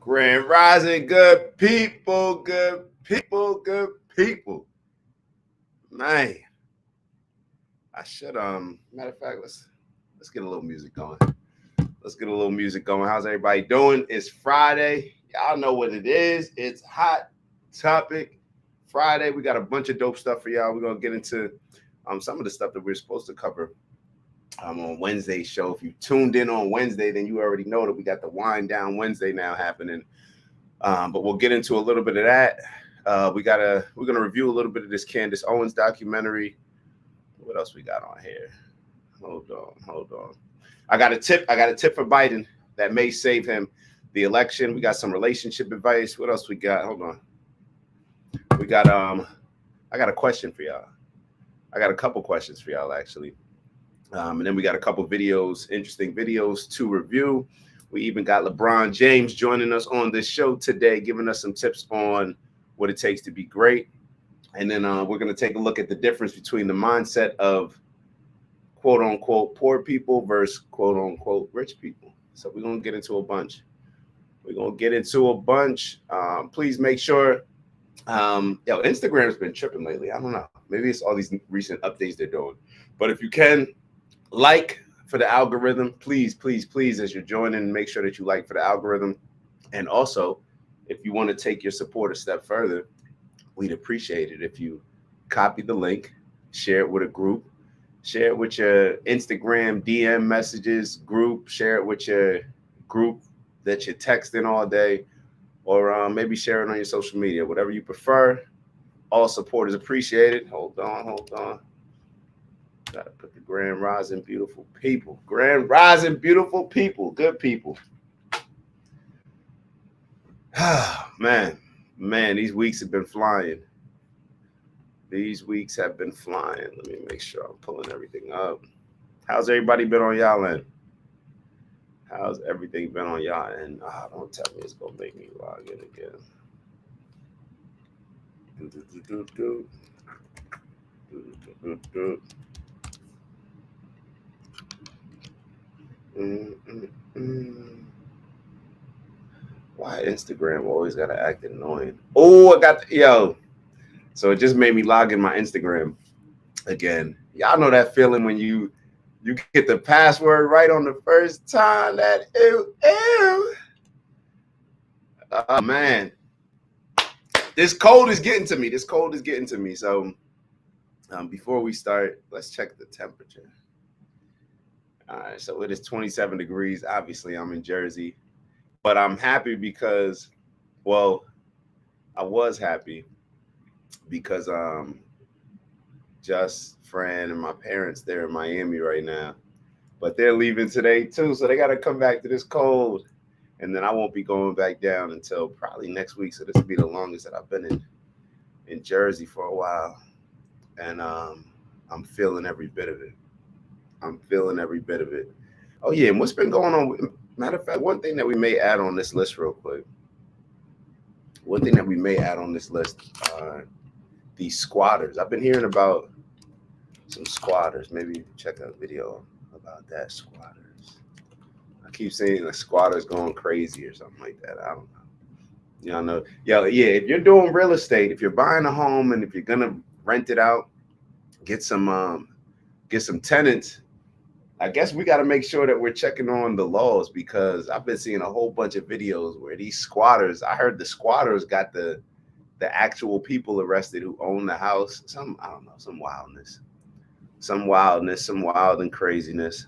Grand Rising, good people, good people, good people. Man, I should matter of fact, let's get a little music going. Let's get a little music going. How's everybody doing? It's Friday. Y'all know what it is. It's hot topic Friday. We got a bunch of dope stuff for y'all. We're gonna get into some of the stuff that we're supposed to cover on Wednesday's show. If you tuned in on Wednesday, then you already know that we got the Wind Down Wednesday now happening. But we'll get into a little bit of that. We're gonna review a little bit of this Candace Owens documentary. What else we got on here? Hold on. I got a tip for Biden that may save him the election. We got some relationship advice. What else we got? Hold on. We got I got a question for y'all. I got a couple questions for y'all actually. And then we got a couple videos, interesting videos to review. We even got LeBron James joining us on this show today, giving us some tips on what it takes to be great. And then we're going to take a look at the difference between the mindset of quote unquote poor people versus quote unquote rich people. So we're going to get into a bunch. Please make sure. Instagram's been tripping lately. I don't know. Maybe it's all these recent updates they're doing. But if you can, like for the algorithm, please, as you're joining, make sure that you like for the algorithm. And also, if you want to take your support a step further, we'd appreciate it if you copy the link, share it with a group, share it with your Instagram DM messages group, share it with your group that you're texting all day, or maybe share it on your social media, whatever you prefer. All support is appreciated. Hold on. Gotta put the Grand Rising beautiful people. Grand Rising beautiful people. Good people. Man, these weeks have been flying. Let me make sure I'm pulling everything up. How's everybody been on y'all end? How's everything been on y'all end? Don't tell me it's gonna make me log in again. Why Instagram always gotta act annoying? Oh, so it just made me log in my Instagram again. Y'all know that feeling when you get the password right on the first time. That ew. Oh man, this cold is getting to me. So before we start, let's check the temperature. All right, so it is 27 degrees. Obviously, I'm in Jersey, but I'm happy because, well, I was happy because just Fran and my parents, they're in Miami right now, but they're leaving today too, so they got to come back to this cold, and then I won't be going back down until probably next week. So this will be the longest that I've been in Jersey for a while, and I'm feeling every bit of it. Oh yeah, and what's been going on? Matter of fact, one thing that we may add on this list real quick. Are these squatters. I've been hearing about some squatters. Maybe check out a video about that. Squatters. I keep saying like squatters going crazy or something like that. I don't know. Y'all know. Yeah. If you're doing real estate, if you're buying a home and if you're gonna rent it out, get some tenants. I guess we got to make sure that we're checking on the laws because I've been seeing a whole bunch of videos where these squatters. I heard the squatters got the actual people arrested who own the house. I don't know, some wild and craziness.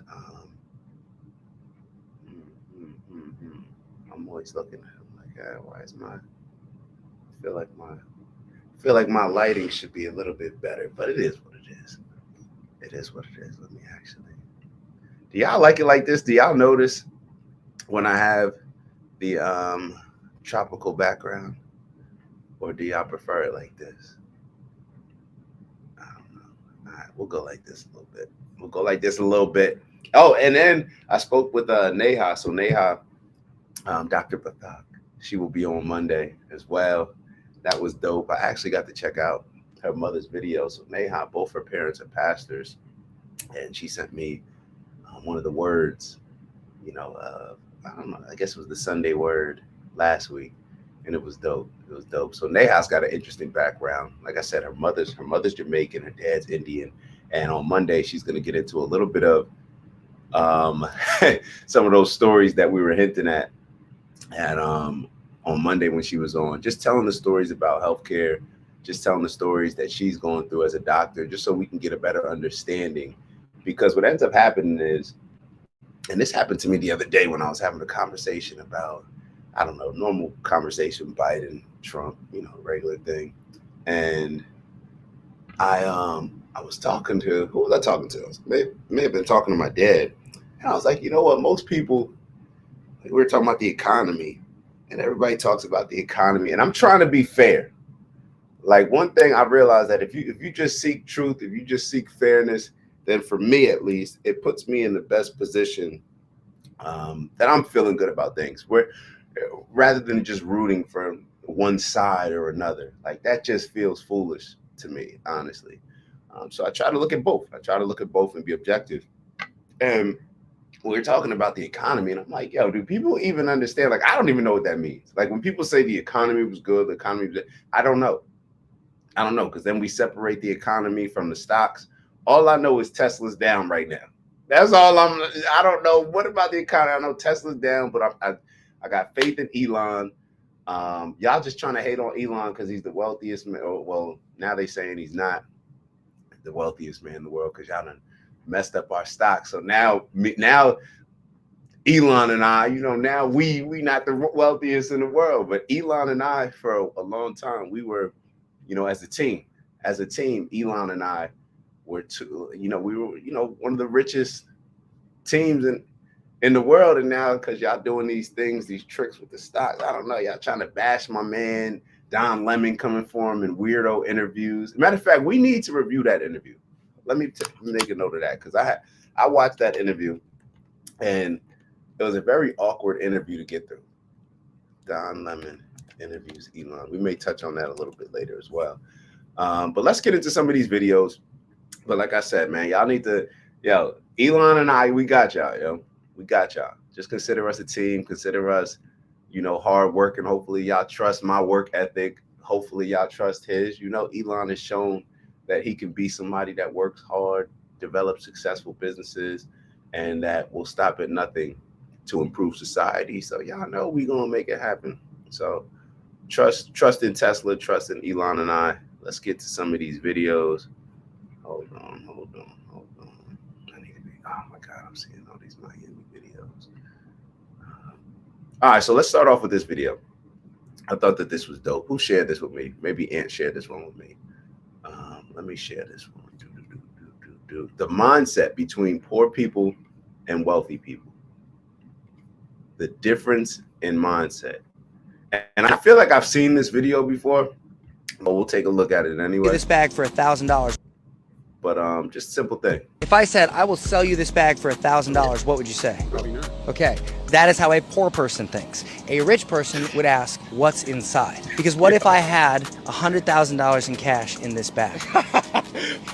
I'm always looking at them like, why is my? I feel like my lighting should be a little bit better, but it is what it is. It is what it is. Let me actually. Do y'all like it like this? Do y'all notice when I have the tropical background, or do y'all prefer it like this? I don't know. All right, we'll go like this a little bit. Oh, and then I spoke with Neha. So Neha, Dr. Pathak, she will be on Monday as well. That was dope. I actually got to check out her mother's video. So Neha, both her parents are pastors, and she sent me one of the words. I don't know. I guess it was the Sunday word last week, and it was dope. It was dope. So Neha's got an interesting background. Like I said, her mother's Jamaican, her dad's Indian, and on Monday she's going to get into a little bit of um, some of those stories that we were hinting at on Monday when she was on, just telling the stories about healthcare, just telling the stories that she's going through as a doctor, just so we can get a better understanding. Because what ends up happening is, and this happened to me the other day when I was having a conversation about, I don't know, normal conversation, Biden, Trump, regular thing. And I was talking to, who was I talking to? May have been talking to my dad. And I was like, you know what, most people, like, we were talking about the economy, and everybody talks about the economy, and I'm trying to be fair. Like, one thing I realized, that if you just seek truth, if you just seek fairness, then for me at least, it puts me in the best position, that I'm feeling good about things. Where rather than just rooting for one side or another, like, that just feels foolish to me, honestly. So I try to look at both. I try to look at both and be objective. And we are talking about the economy, and I'm like, yo, do people even understand? Like, I don't even know what that means. Like, when people say the economy was good, the economy was, I don't know. I don't know, because then we separate the economy from the stocks. All I know is Tesla's down right now. That's all I don't know. What about the economy? I know Tesla's down, but I got faith in Elon. Y'all just trying to hate on Elon because he's the wealthiest man. Well, now they saying he's not the wealthiest man in the world because y'all done messed up our stock. So now Elon and I, now we not the wealthiest in the world, but Elon and I, for a long time, we were, as a team, Elon and I were two, we were, one of the richest teams in the world. And now, because y'all doing these things, these tricks with the stocks, I don't know, y'all trying to bash my man Don Lemon, coming for him in weirdo interviews. Matter of fact, we need to review that interview. Let me make a note of that, because I watched that interview, and it was a very awkward interview to get through. Don Lemon interviews Elon. We may touch on that a little bit later as well. But let's get into some of these videos. But like I said, man, y'all need to, Elon and I, we got y'all, we got y'all. Just consider us a team. Consider us, hard working. Hopefully y'all trust my work ethic. Hopefully y'all trust his. Elon has shown that he can be somebody that works hard, develops successful businesses, and that will stop at nothing to improve society. So y'all know we gonna make it happen. So trust in Tesla, trust in Elon and I. Let's get to some of these videos. Hold on. I need to be. Oh my God, I'm seeing all these Miami videos. All right, so let's start off with this video. I thought that this was dope. Who shared this with me? Maybe Ant shared this one with me. Let me share this one. The mindset between poor people and wealthy people. The difference in mindset. And I feel like I've seen this video before, but we'll take a look at it anyway. This bag for $1,000. But just simple thing. If I said I will sell you this bag for $1,000, what would you say? Probably not. Okay, that is how a poor person thinks. A rich person would ask, what's inside? Because what if I had $100,000 in cash in this bag?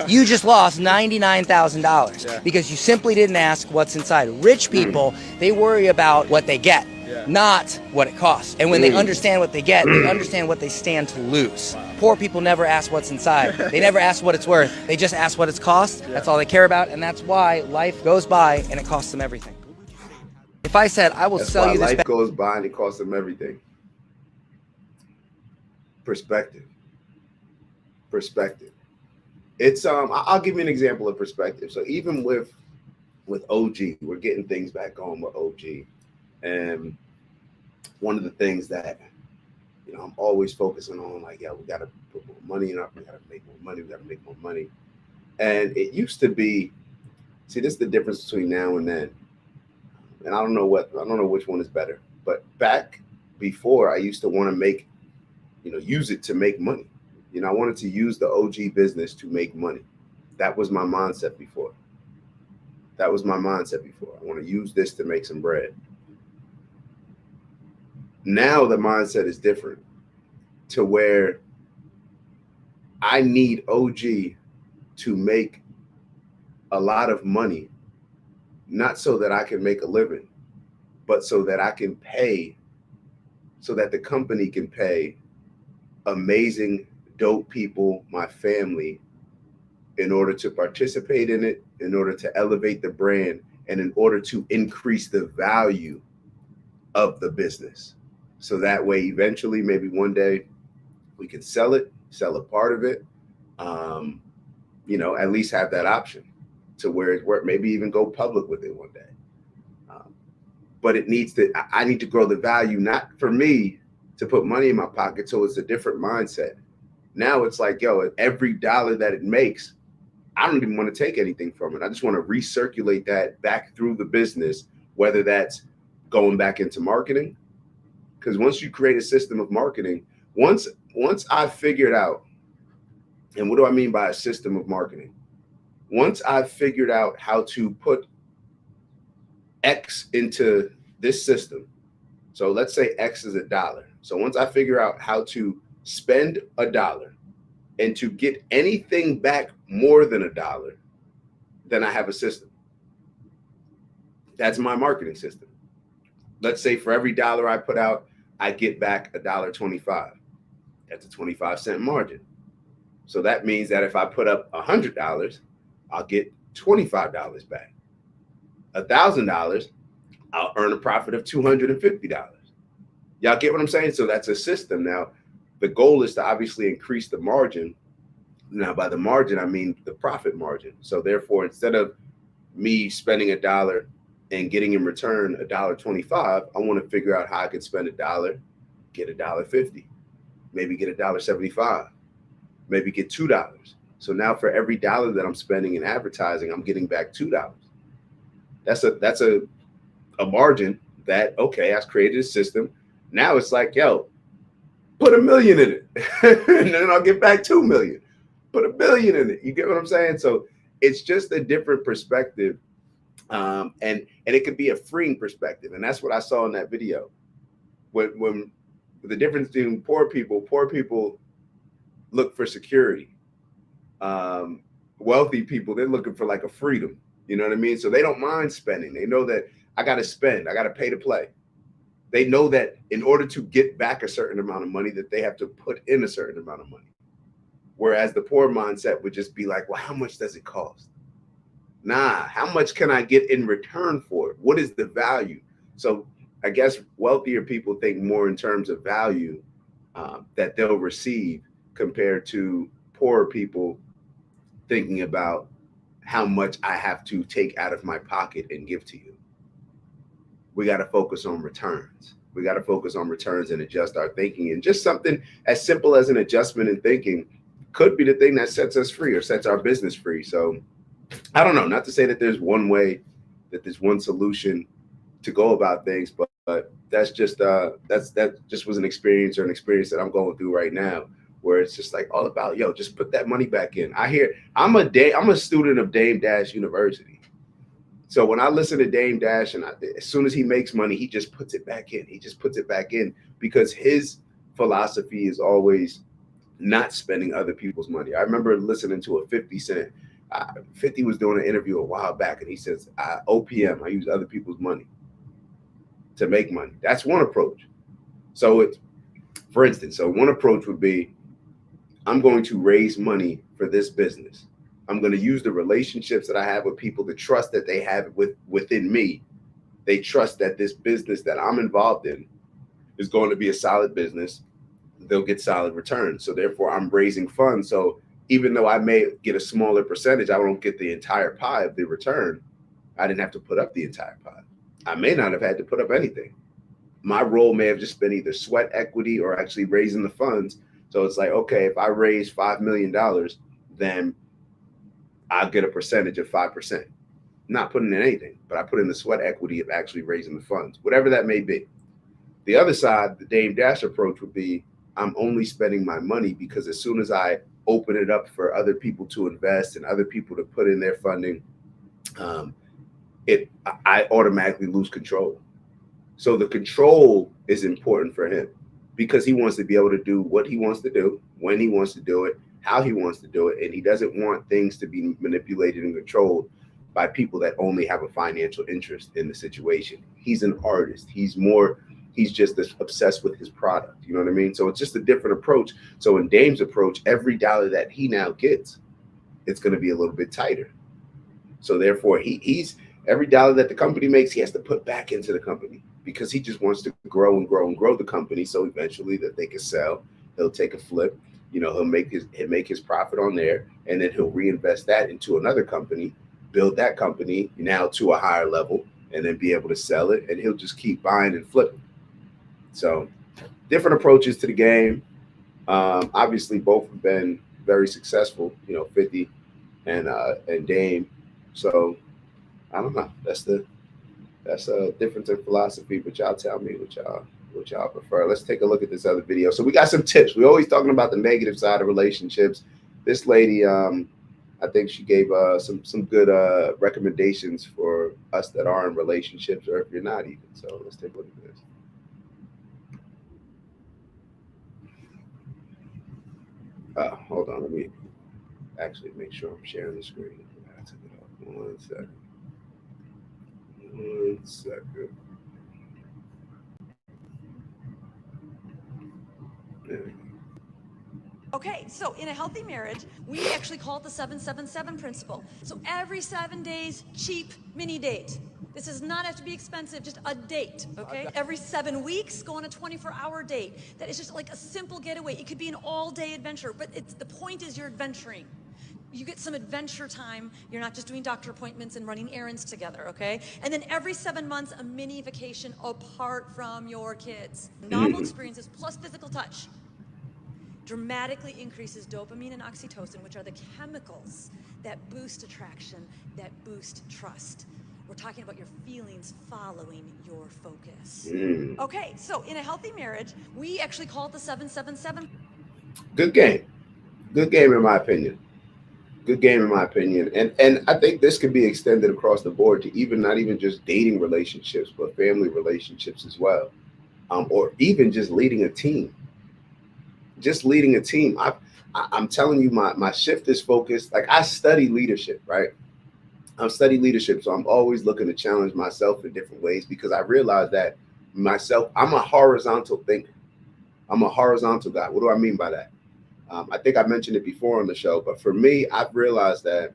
You just lost $99,000 because you simply didn't ask what's inside. Rich people, they worry about what they get, not what it costs. And when they understand what they get, they understand what they stand to lose. Poor people never ask what's inside. They never ask what it's worth. They just ask what it's cost. That's all they care about, and that's why life goes by and it costs them everything. If I said I will sell you this life goes by and it costs them everything. Perspective. It's I'll give you an example of perspective. So even with OG, we're getting things back going with OG, and one of the things that I'm always focusing on, like, we gotta put more money in up, we gotta make more money. And it used to be, see, this is the difference between now and then. And I don't know which one is better. But back before, I used to want to make, use it to make money. I wanted to use the OG business to make money. That was my mindset before. I want to use this to make some bread. Now the mindset is different, to where I need OG to make a lot of money, not so that I can make a living, but so that I can pay so that the company can pay amazing, dope people, my family, in order to participate in it, in order to elevate the brand, and in order to increase the value of the business. So that way, eventually, maybe one day, we can sell it, sell a part of it, um, at least have that option to where it's worth, maybe even go public with it one day. Um, but it needs to, I need to grow the value, not for me to put money in my pocket. So it's a different mindset. Now it's like, yo, every dollar that it makes, I don't even want to take anything from it. I just want to recirculate that back through the business, whether that's going back into marketing. Because once you create a system of marketing, once I figured out, and what do I mean by a system of marketing? Once I've figured out how to put X into this system, so let's say X is $1. So once I figure out how to spend $1 and to get anything back more than $1, then I have a system. That's my marketing system. Let's say for every dollar I put out, I get back $1.25. That's a 25-cent margin. So that means that if I put up $100, I'll get $25 back. $1,000, I'll earn a profit of $250. Y'all get what I'm saying? So that's a system. Now, the goal is to obviously increase the margin. Now, by the margin, I mean the profit margin. So therefore, instead of me spending $1 and getting in return $1.25, I want to figure out how I can spend $1, get $1.50, maybe get $1.75, maybe get $2. So now for every dollar that I'm spending in advertising, I'm getting back $2. That's a margin that, okay, I've created a system. Now it's like, yo, put $1 million in it, and then I'll get back $2 million. Put $1 billion in it. You get what I'm saying? So it's just a different perspective, and it could be a freeing perspective, and that's what I saw in that video. When the difference between poor people look for security. Wealthy people, they're looking for like a freedom. You know what I mean? So they don't mind spending. They know that I got to spend. I got to pay to play. They know that in order to get back a certain amount of money, that they have to put in a certain amount of money. Whereas the poor mindset would just be like, well, how much does it cost? Nah, how much can I get in return for it? What is the value? So I guess wealthier people think more in terms of value that they'll receive compared to poorer people thinking about how much I have to take out of my pocket and give to you. We got to focus on returns. We got to focus on returns and adjust our thinking. And just something as simple as an adjustment in thinking could be the thing that sets us free or sets our business free. So I don't know, not to say that there's one way, that there's one solution to go about things, but that's just that just was an experience that I'm going through right now, where it's just like all about, yo, just put that money back in. I'm a student of Dame Dash University. So when I listen to Dame Dash, and as soon as he makes money, he just puts it back in. He just puts it back in because his philosophy is always not spending other people's money. I remember listening to a 50 Cent. 50 was doing an interview a while back, and he says, OPM, I use other people's money to make money. That's one approach. So it's, for instance, so one approach would be, I'm going to raise money for this business. I'm going to use the relationships that I have with people, the trust that they have within me. They trust that this business that I'm involved in is going to be a solid business. They'll get solid returns. So therefore, I'm raising funds. So even though I may get a smaller percentage, I won't get the entire pie of the return. I didn't have to put up the entire pie. I may not have had to put up anything. My role may have just been either sweat equity or actually raising the funds. So it's like, okay, if I raise $5 million, then I'll get a percentage of 5%. Not putting in anything, but I put in the sweat equity of actually raising the funds, whatever that may be. The other side, the Dame Dash approach would be, I'm only spending my money because as soon as I open it up for other people to invest and other people to put in their funding, I automatically lose control. So the control is important for him because he wants to be able to do what he wants to do, when he wants to do it, how he wants to do it. And he doesn't want things to be manipulated and controlled by people that only have a financial interest in the situation. He's an artist. He He's just obsessed with his product. You know what I mean? So it's just a different approach. So in Dame's approach, every dollar that he now gets, it's going to be a little bit tighter. So therefore, he's every dollar that the company makes, he has to put back into the company because he just wants to grow and grow and grow the company. So eventually, that they can sell, he'll take a flip. You know, he'll make his profit on there, and then he'll reinvest that into another company, build that company now to a higher level, and then be able to sell it. And he'll just keep buying and flipping. So different approaches to the game. Obviously, both have been very successful. You know, 50 and Dame. So I don't know. That's a difference in philosophy. But y'all tell me what y'all prefer. Let's take a look at this other video. So we got some tips. We're always talking about the negative side of relationships. This lady, I think she gave some good recommendations for us that are in relationships, or if you're not even. So let's take a look at this. Hold on, let me actually make sure I'm sharing the screen. I took it off. 1 second. 1 second. There we go. Okay, so in a healthy marriage, we actually call it the 7-7-7 principle. So every 7 days, cheap mini date. This does not have to be expensive, just a date, okay? Every 7 weeks, go on a 24-hour date. That is just like a simple getaway. It could be an all-day adventure, but the point is you're adventuring. You get some adventure time. You're not just doing doctor appointments and running errands together, okay? And then every 7 months, a mini vacation apart from your kids. Novel experiences plus physical touch dramatically increases dopamine and oxytocin, which are the chemicals that boost attraction, that boost trust. We're talking about your feelings following your focus. Okay, so in a healthy marriage, we actually call it the 7-7-7. Good game. Good game in my opinion. Good game in my opinion. And I think this could be extended across the board to even not even just dating relationships, but family relationships as well. Or even just leading a team. Just leading a team. I'm telling you, my shift is focused. Like I study leadership, right? I'm studying leadership, so I'm always looking to challenge myself in different ways because I realize that myself, I'm a horizontal thinker. I'm a horizontal guy. What do I mean by that? I think I mentioned it before on the show, but for me, I've realized that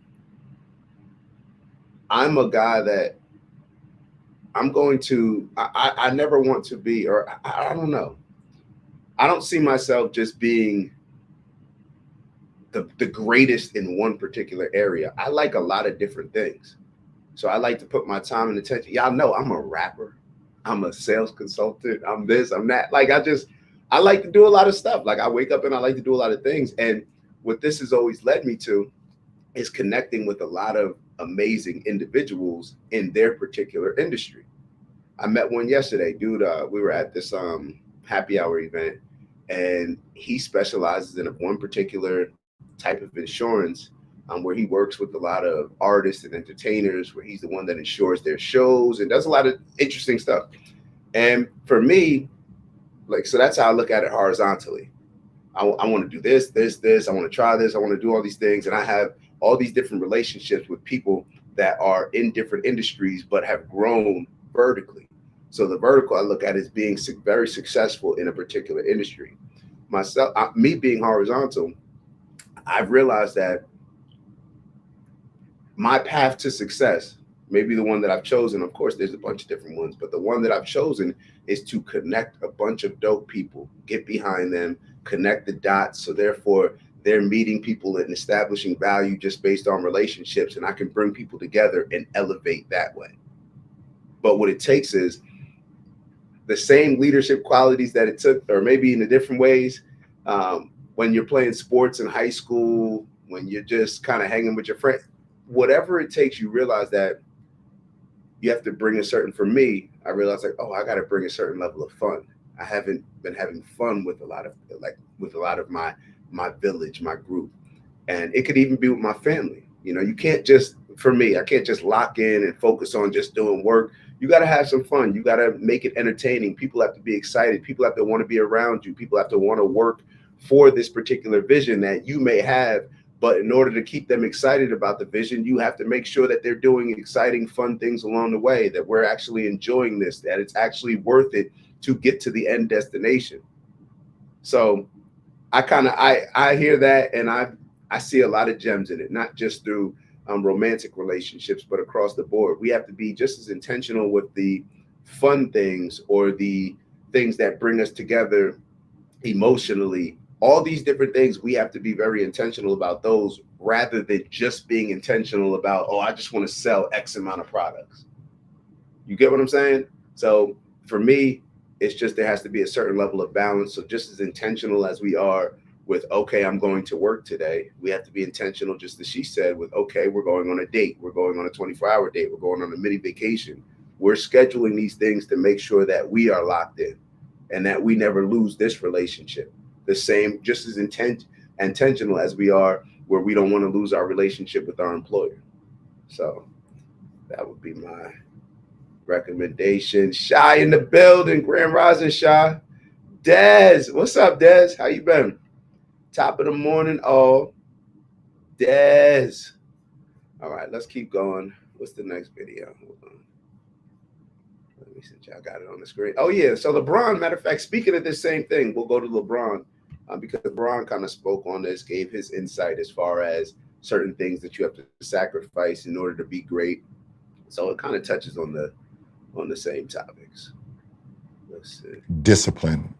I'm a guy that I never want to be, or I don't know. I don't see myself just being the greatest in one particular area. I like a lot of different things. So I like to put my time and attention. Y'all know I'm a rapper. I'm a sales consultant. I'm this, I'm that. Like I like to do a lot of stuff. Like I wake up and I like to do a lot of things. And what this has always led me to is connecting with a lot of amazing individuals in their particular industry. I met one yesterday, dude. We were at this happy hour event, and he specializes in one particular type of insurance where he works with a lot of artists and entertainers, where he's the one that insures their shows and does a lot of interesting stuff. And for me, like, so that's how I look at it horizontally. I want to do this. I want to try this. I want to do all these things. And I have all these different relationships with people that are in different industries, but have grown vertically. So the vertical I look at is being very successful in a particular industry. Myself, me being horizontal, I've realized that my path to success, maybe the one that I've chosen, of course, there's a bunch of different ones, but the one that I've chosen is to connect a bunch of dope people, get behind them, connect the dots. So therefore, they're meeting people and establishing value just based on relationships, and I can bring people together and elevate that way. But what it takes is the same leadership qualities that it took, or maybe in the different ways, when you're playing sports in high school, when you're just kind of hanging with your friends, whatever it takes, you realize that you have to bring for me, I realized like, oh, I got to bring a certain level of fun. I haven't been having fun with a lot of my village, my group. And it could even be with my family. You know, you can't just, for me, I can't just lock in and focus on just doing work. You got to have some fun. You got to make it entertaining. People have to be excited. People have to want to be around you. People have to want to work for this particular vision that you may have. But in order to keep them excited about the vision, you have to make sure that they're doing exciting, fun things along the way, that we're actually enjoying this, that it's actually worth it to get to the end destination. So I hear that, and I see a lot of gems in it, not just through romantic relationships, but across the board. We have to be just as intentional with the fun things or the things that bring us together emotionally. All these different things, we have to be very intentional about those rather than just being intentional about, oh, I just want to sell X amount of products. You get what I'm saying? So for me, it's just there has to be a certain level of balance. So just as intentional as we are with, okay, I'm going to work today, we have to be intentional, just as she said, with, okay, we're going on a date, we're going on a 24-hour date, we're going on a mini vacation. We're scheduling these things to make sure that we are locked in and that we never lose this relationship. The same, just as intentional as we are where we don't want to lose our relationship with our employer. So that would be my recommendation. Shy in the building, Grand Rising Shy. Dez, what's up, Dez? How you been? Top of the morning, all. Dez. All right, let's keep going. What's the next video? Hold on. Let me see. I got it on the screen. Oh, yeah. So LeBron, matter of fact, speaking of this same thing, we'll go to LeBron because LeBron kind of spoke on this, gave his insight as far as certain things that you have to sacrifice in order to be great. So it kind of touches on the same topics. Let's see. Discipline.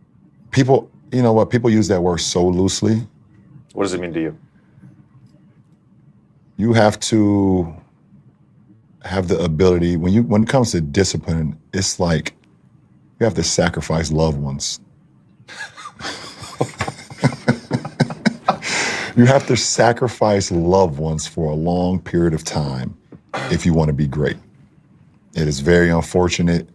People, you know what? People use that word so loosely. What does it mean to you? You have to have the ability, when it comes to discipline, it's like you have to sacrifice loved ones. You have to sacrifice loved ones for a long period of time if you want to be great. It is very unfortunate,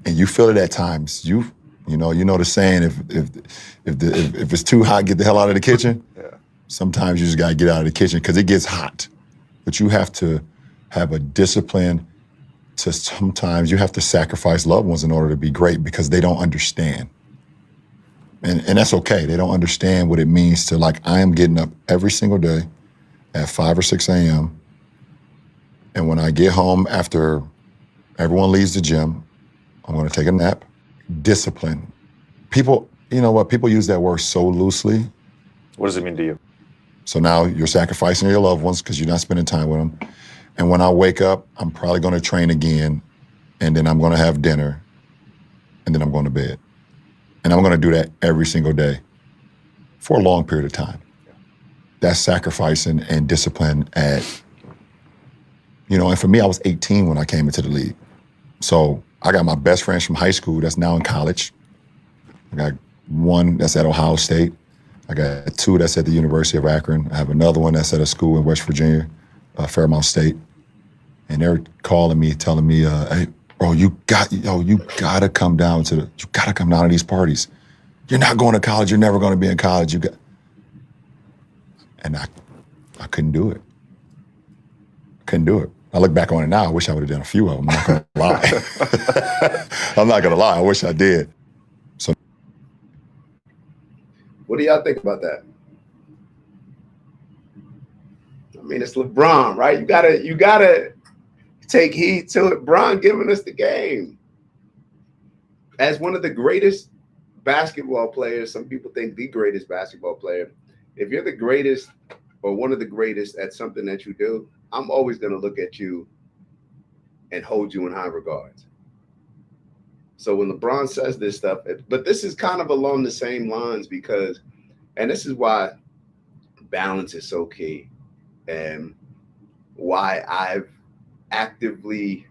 and you feel it at times. You know the saying: if it's too hot, get the hell out of the kitchen. Yeah. Sometimes you just gotta get out of the kitchen because it gets hot. But you have to have a discipline to sometimes you have to sacrifice loved ones in order to be great because they don't understand. And that's okay. They don't understand what it means to, like, I am getting up every single day at 5 or 6 a.m. And when I get home after everyone leaves the gym, I'm going to take a nap. Discipline. People, you know what? People use that word so loosely. What does it mean to you? So now you're sacrificing your loved ones because you're not spending time with them. And when I wake up, I'm probably going to train again, and then I'm going to have dinner, and then I'm going to bed. And I'm going to do that every single day for a long period of time. That's sacrificing and discipline and for me, I was 18 when I came into the league. So I got my best friends from high school that's now in college. I got one that's at Ohio State. I got two that's at the University of Akron. I have another one that's at a school in West Virginia, Fairmount State. And they're calling me, telling me, hey, bro, you gotta come down to these parties. You're not going to college. You're never going to be in college. And I couldn't do it. Couldn't do it. I look back on it now. I wish I would have done a few of them. I'm not going to lie. I'm not going to lie. I wish I did. So, what do y'all think about that? I mean, it's LeBron, right? You gotta take heed to it. Bron giving us the game. As one of the greatest basketball players, some people think the greatest basketball player. If you're the greatest or one of the greatest at something that you do, I'm always going to look at you and hold you in high regards. So when LeBron says this stuff, but this is kind of along the same lines because, and this is why balance is so key and why I've actively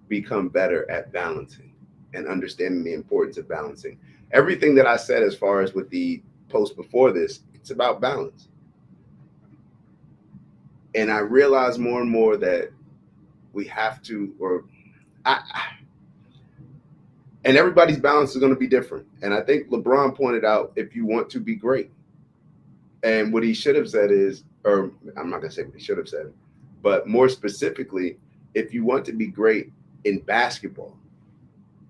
become better at balancing and understanding the importance of balancing. Everything that I said as far as with the post before this, it's about balance. And I realize more and more that we have to, and everybody's balance is going to be different. And I think LeBron pointed out, if you want to be great, and what he should have said is, or I'm not going to say what he should have said, but more specifically, if you want to be great in basketball,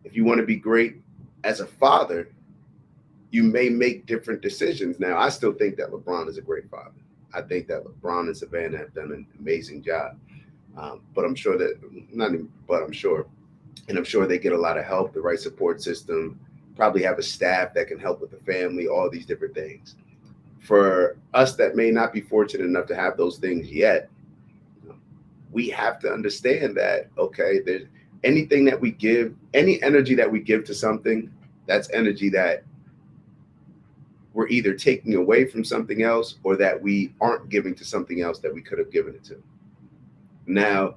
if you want to be great as a father, you may make different decisions. Now, I still think that LeBron is a great father. I think that LeBron and Savannah have done an amazing job. But I'm sure that, I'm sure and I'm sure they get a lot of help, the right support system, probably have a staff that can help with the family, all these different things. For us that may not be fortunate enough to have those things yet, we have to understand that, okay, there's anything that we give, any energy that we give to something, that's energy that we're either taking away from something else or that we aren't giving to something else that we could have given it to. Now,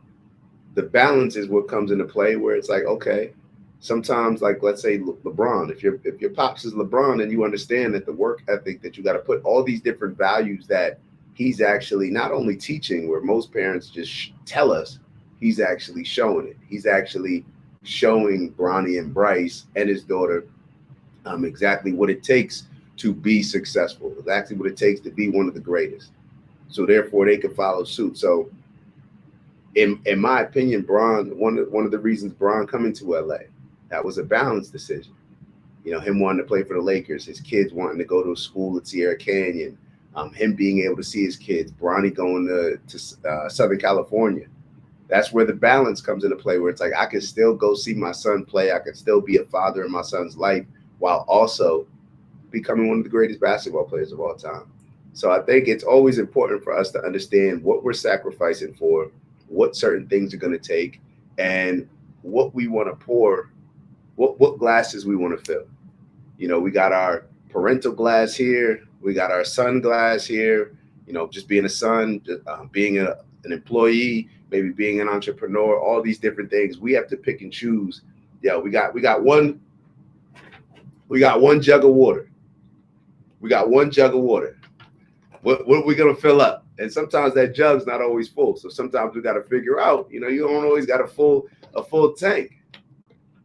the balance is what comes into play where it's like, okay, sometimes, like, let's say LeBron, if your pops is LeBron, and you understand that the work ethic that you got to put all these different values that he's actually not only teaching, where most parents just tell us, he's actually showing it. He's actually showing Bronny and Bryce and his daughter exactly what it takes to be successful, exactly what it takes to be one of the greatest. So therefore they can follow suit. So in my opinion, Bron, one of the reasons Bron coming to LA, that was a balanced decision. You know, him wanting to play for the Lakers, his kids wanting to go to a school at Sierra Canyon, him being able to see his kids, Bronny going to Southern California. That's where the balance comes into play, where it's like, I can still go see my son play. I can still be a father in my son's life while also becoming one of the greatest basketball players of all time. So I think it's always important for us to understand what we're sacrificing for, what certain things are going to take, and what we want to pour, what glasses we want to fill. You know, we got our parental glass here. We got our son glass here. You know, just being a son, being an employee, maybe being an entrepreneur, all these different things. We have to pick and choose. Yeah, we got one jug of water. We got one jug of water. What are we gonna fill up? And sometimes that jug's not always full. So sometimes we got to figure out, you know, you don't always got a full tank,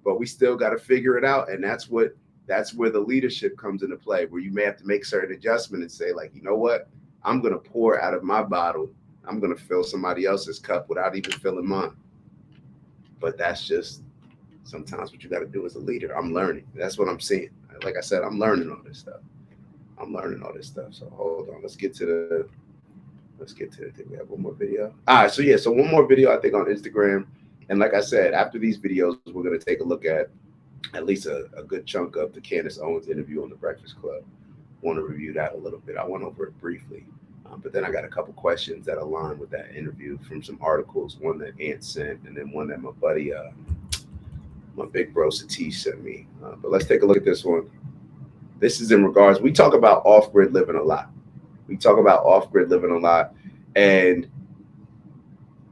but we still got to figure it out. And that's where the leadership comes into play, where you may have to make certain adjustment and say, like, you know what, I'm gonna pour out of my bottle. I'm gonna fill somebody else's cup without even filling mine. But that's just sometimes what you got to do as a leader. I'm learning. That's what I'm seeing. Like I said, I'm learning all this stuff. So hold on. Let's get to I think we have one more video. All right. So one more video, I think, on Instagram. And like I said, after these videos, we're going to take a look at least a good chunk of the Candace Owens interview on The Breakfast Club. Want to review that a little bit. I went over it briefly. But then I got a couple questions that align with that interview from some articles, one that Ant sent, and then one that my buddy, my big bro Satish sent me. But let's take a look at this one. This is in regards, we talk about off-grid living a lot. And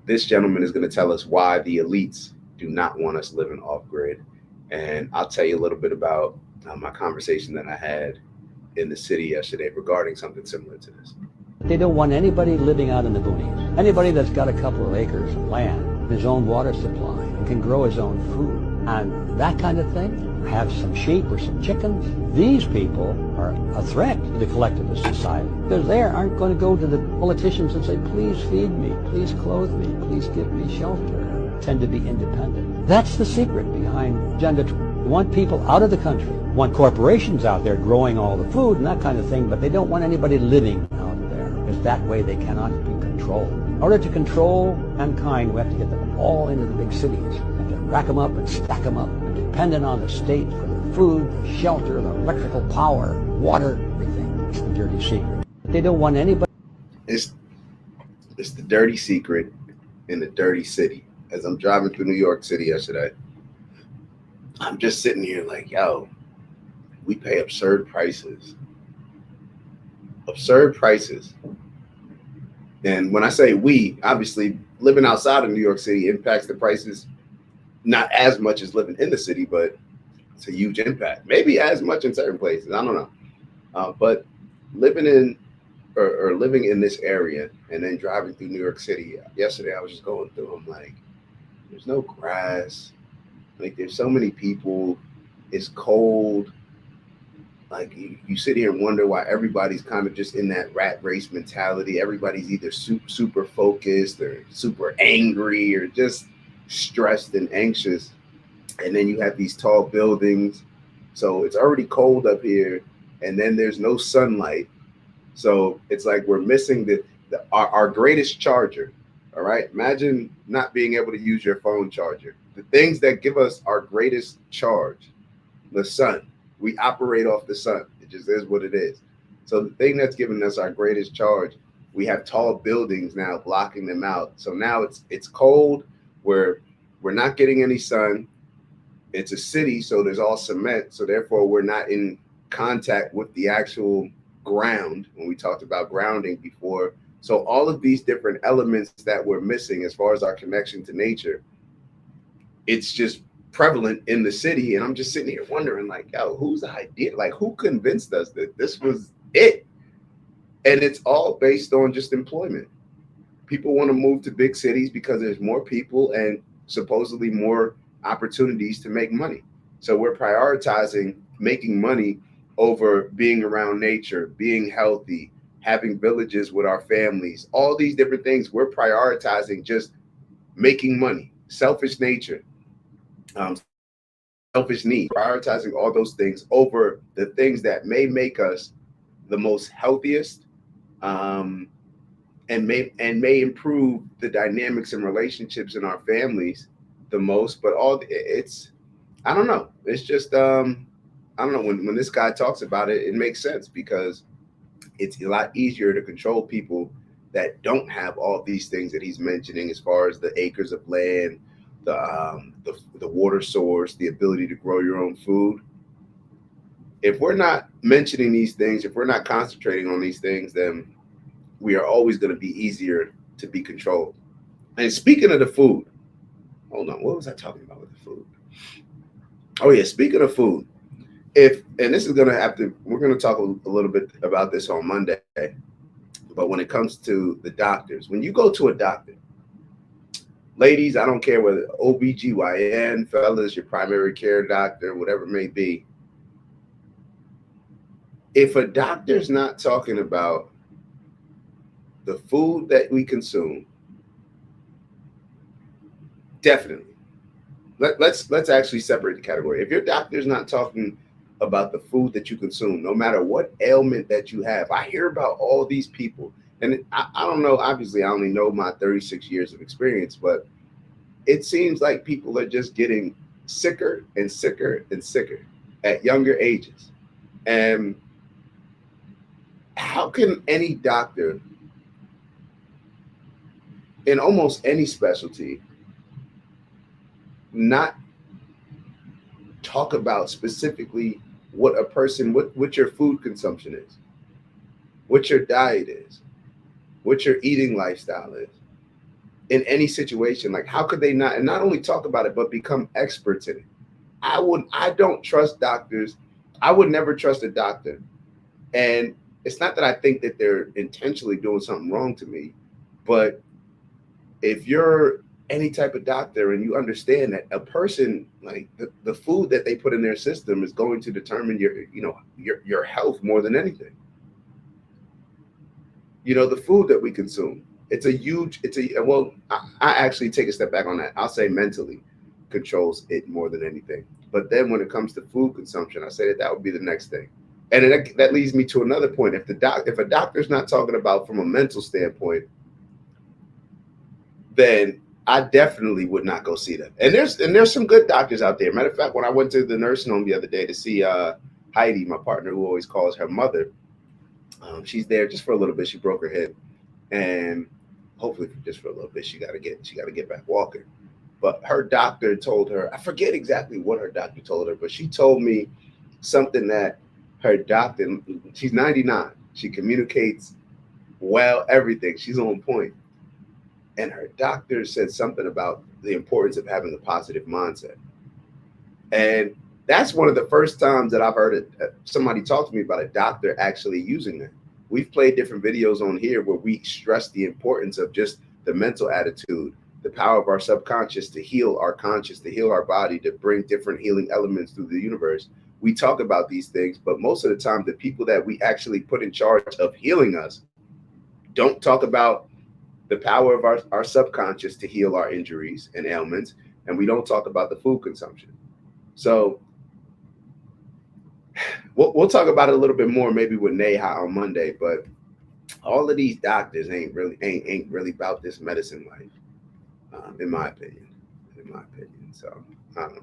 this gentleman is going to tell us why the elites do not want us living off-grid. And I'll tell you a little bit about my conversation that I had in the city yesterday regarding something similar to this. They don't want anybody living out in the boonies. Anybody that's got a couple of acres of land, his own water supply, and can grow his own food, and that kind of thing, have some sheep or some chickens. These people are a threat to the collectivist society, because they aren't going to go to the politicians and say, please feed me, please clothe me, please give me shelter. Tend to be independent. That's the secret behind Agenda 20. They want people out of the country, want corporations out there growing all the food and that kind of thing, but they don't want anybody living out there, because that way they cannot be controlled. In order to control mankind, we have to get them all into the big cities. We have to rack them up and stack them up, and dependent on the state for their food, their shelter, their electrical power, water, everything. It's the dirty secret. But they don't want anybody. It's the dirty secret in the dirty city. As I'm driving through New York City yesterday, I'm just sitting here like, yo, we pay absurd prices. And when I say we, obviously living outside of New York City impacts the prices not as much as living in the city, but it's a huge impact. Maybe as much in certain places. I don't know. But living in this area and then driving through New York City yesterday, I was just going through. I'm like, there's no grass. Like, there's so many people. It's cold. Like, you sit here and wonder why everybody's kind of just in that rat race mentality. Everybody's either super focused or super angry or just stressed and anxious. And then you have these tall buildings. So it's already cold up here. And then there's no sunlight. So it's like we're missing our greatest charger. All right. Imagine not being able to use your phone charger. the things that give us our greatest charge, the sun. We operate off the sun. It just is what it is. So the thing that's giving us our greatest charge, we have tall buildings now blocking them out. So now it's cold. We're not getting any sun. It's a city, so there's all cement. So therefore, we're not in contact with the actual ground when we talked about grounding before. So all of these different elements that we're missing as far as our connection to nature, it's just prevalent in the city. And I'm just sitting here wondering, like, yo, whose idea? Like, who convinced us that this was it? And it's all based on just employment. People want to move to big cities because there's more people and supposedly more opportunities to make money. So we're prioritizing making money over being around nature, being healthy, having villages with our families, all these different things. We're prioritizing just making money, selfish nature, selfish need, prioritizing all those things over the things that may make us the most healthiest, and may improve the dynamics and relationships in our families the most. But I don't know. It's just I don't know. When this guy talks about it, it makes sense because it's a lot easier to control people that don't have all these things that he's mentioning, as far as the acres of land, the water source, the ability to grow your own food. If we're not mentioning these things, if we're not concentrating on these things, then we are always going to be easier to be controlled. And speaking of the food, hold on, what was I talking about with the food? Oh yeah, speaking of food, and this is going to we're going to talk a little bit about this on Monday, but when it comes to the doctors, when you go to a doctor, ladies, I don't care whether OBGYN, fellas, your primary care doctor, whatever it may be, if a doctor's not talking about the food that we consume, definitely. Let's actually separate the category. If your doctor's not talking about the food that you consume, no matter what ailment that you have, I hear about all these people, and I don't know. Obviously, I only know my 36 years of experience, but it seems like people are just getting sicker and sicker and sicker at younger ages. And how can any doctor in almost any specialty not talk about specifically what a person, what your food consumption is, what your diet is, what your eating lifestyle is in any situation? Like, how could they not, and not only talk about it, but become experts in it? I don't trust doctors. I would never trust a doctor. And it's not that I think that they're intentionally doing something wrong to me, but if you're any type of doctor and you understand that a person, like the food that they put in their system is going to determine your health more than anything. The food that we consume, I actually take a step back on that. I'll say mentally controls it more than anything. But then when it comes to food consumption, I say that would be the next thing. And that leads me to another point. If a doctor's not talking about from a mental standpoint, then I definitely would not go see them. And there's some good doctors out there. Matter of fact, when I went to the nursing home the other day to see Heidi, my partner, who always calls her mother, she's there just for a little bit. She broke her hip, and hopefully just for a little bit, she got to get back walking. But her doctor told her, I forget exactly what her doctor told her, but she told me something that her doctor, she's 99. She communicates well, everything. She's on point. And her doctor said something about the importance of having a positive mindset. And that's one of the first times that I've heard somebody talk to me about a doctor actually using that. We've played different videos on here where we stress the importance of just the mental attitude, the power of our subconscious to heal our conscious, to heal our body, to bring different healing elements through the universe. We talk about these things, but most of the time, the people that we actually put in charge of healing us don't talk about the power of our subconscious to heal our injuries and ailments, and we don't talk about the food consumption. So we'll talk about it a little bit more maybe with Neha on Monday, but all of these doctors ain't really about this medicine life, in my opinion. So I don't know.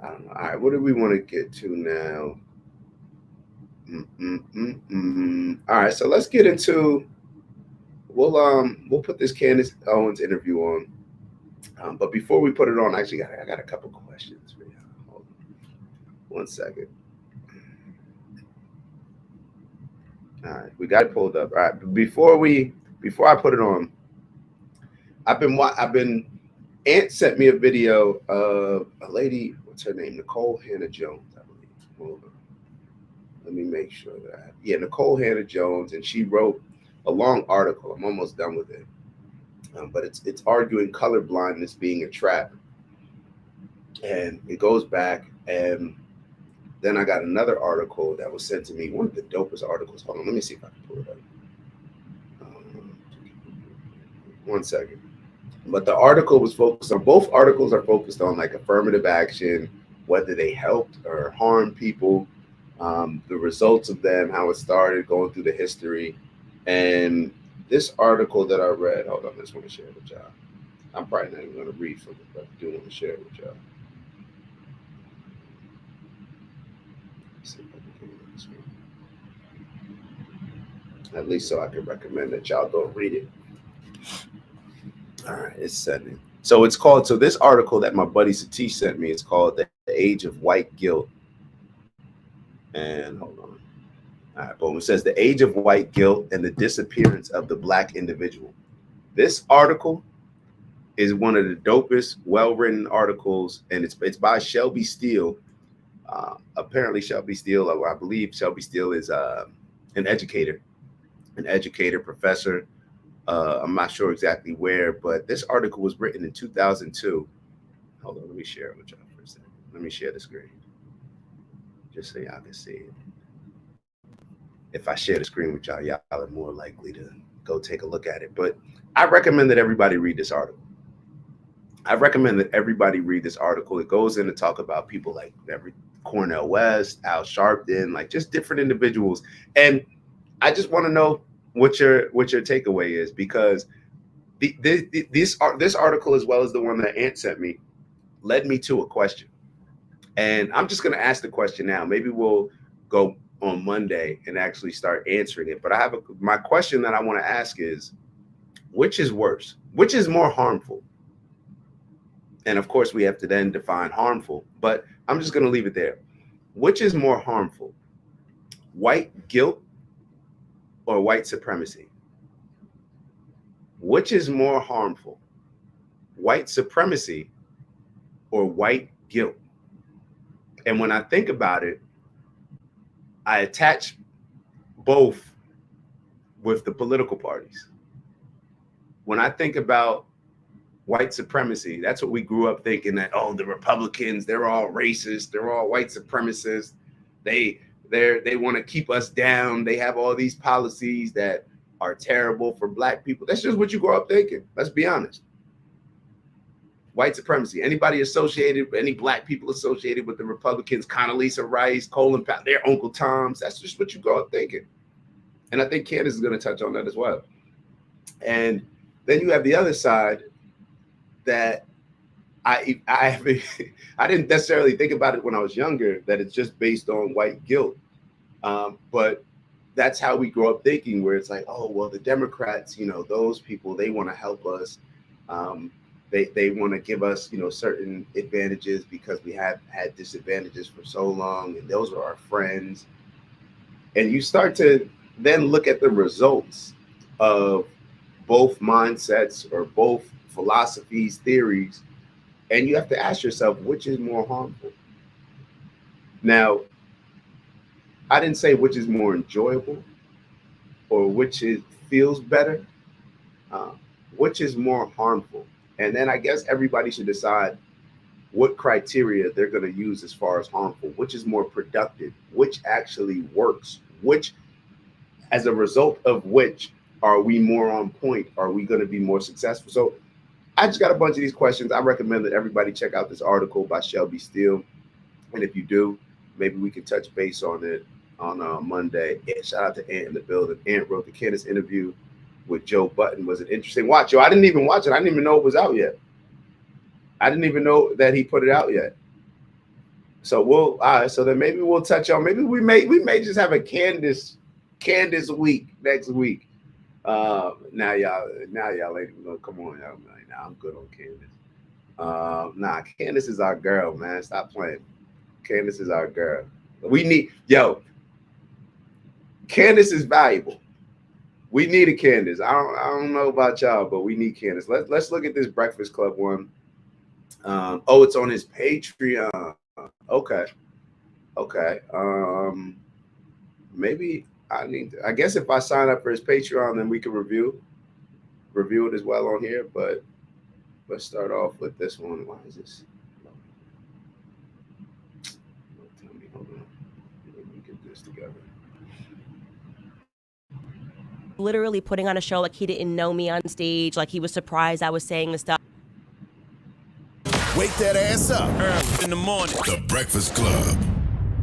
All right, what do we want to get to now? All right, so let's get into. We'll put this Candace Owens interview on. But before we put it on, actually, I got a couple questions for you. Hold on 1 second. All right, we got it pulled up. All right, before I put it on, I've been. Aunt sent me a video of a lady. What's her name? Nicole Hannah-Jones, I believe. Hold on. Let me make sure that Nicole Hannah-Jones, and she wrote a long article. I'm almost done with it, but it's arguing color blindness being a trap, and it goes back. And then I got another article that was sent to me, one of the dopest articles. Hold on, let me see if I can pull it up. 1 second. But the article was focused on, both articles are focused on like affirmative action, whether they helped or harmed people, the results of them, how it started, going through the history. And this article that I read, hold on, I just want to share it with y'all. I'm probably not even going to read from it, but I do want to share it with y'all. Let's see if I can get it on the screen. At least so I can recommend that y'all go read it. All right, it's sending. So it's called, so this article that my buddy Satish sent me, it's called The Age of White Guilt. And hold on. All right, boom. It says The Age of White Guilt and the Disappearance of the Black Individual. This article is one of the dopest, well-written articles, and it's by Shelby Steele. Apparently Shelby Steele, I believe Shelby Steele is an educator, professor. I'm not sure exactly where, but this article was written in 2002. Hold on, let me share it with y'all for a second. Let me share the screen, just so y'all can see it. If I share the screen with y'all, y'all are more likely to go take a look at it. But I recommend that everybody read this article. It goes in to talk about people like Cornel West, Al Sharpton, like just different individuals. And I just want to know what your takeaway is, because this article, as well as the one that Ant sent me, led me to a question. And I'm just going to ask the question now. Maybe we'll go on Monday and actually start answering it. But my question that I want to ask is, which is worse? Which is more harmful? And of course, we have to then define harmful, but I'm just going to leave it there. Which is more harmful? White guilt or white supremacy? Which is more harmful? White supremacy or white guilt? And when I think about it, I attach both with the political parties. When I think about white supremacy, that's what we grew up thinking, that, oh, the Republicans, they're all racist, they're all white supremacists, they want to keep us down, they have all these policies that are terrible for Black people. That's just what you grow up thinking. Let's be honest. White supremacy. Anybody associated, any Black people associated with the Republicans, Condoleezza Rice, Colin Powell, their Uncle Toms, that's just what you grow up thinking. And I think Candace is going to touch on that as well. And then you have the other side that I didn't necessarily think about it when I was younger, that it's just based on white guilt. But that's how we grow up thinking, where it's like, oh, well, the Democrats, those people, they want to help us. They want to give us, certain advantages because we have had disadvantages for so long, and those are our friends. And you start to then look at the results of both mindsets or both philosophies, theories, and you have to ask yourself, which is more harmful? Now, I didn't say which is more enjoyable or which feels better, which is more harmful. And then I guess everybody should decide what criteria they're going to use as far as harmful, which is more productive, which actually works, which, as a result of which, are we more on point? Are we going to be more successful? So I just got a bunch of these questions. I recommend that everybody check out this article by Shelby Steele. And if you do, maybe we can touch base on it on Monday. Yeah, shout out to Ant in the building. Ant wrote the Candace interview with Joe Button. Was it interesting? Watch, yo. I didn't even watch it. I didn't even know it was out yet. I didn't even know that he put it out yet. So all right, so then maybe we'll touch on, maybe we may just have a Candace week next week. Now y'all ladies gonna come on, y'all. Nah, I'm good on Candace. Nah, Candace is our girl, man. Stop playing. Candace is our girl. Candace is valuable. We need a Candace. I don't know about y'all, but we need Candace. Let's look at this Breakfast Club one. It's on his Patreon. Okay. Maybe I guess if I sign up for his Patreon, then we can review it as well on here. But let's start off with this one. Why is this? Tell me, hold on. Let me get this together. Literally putting on a show like he didn't know me on stage, like he was surprised I was saying the stuff. Wake that ass up early in the morning. The Breakfast Club.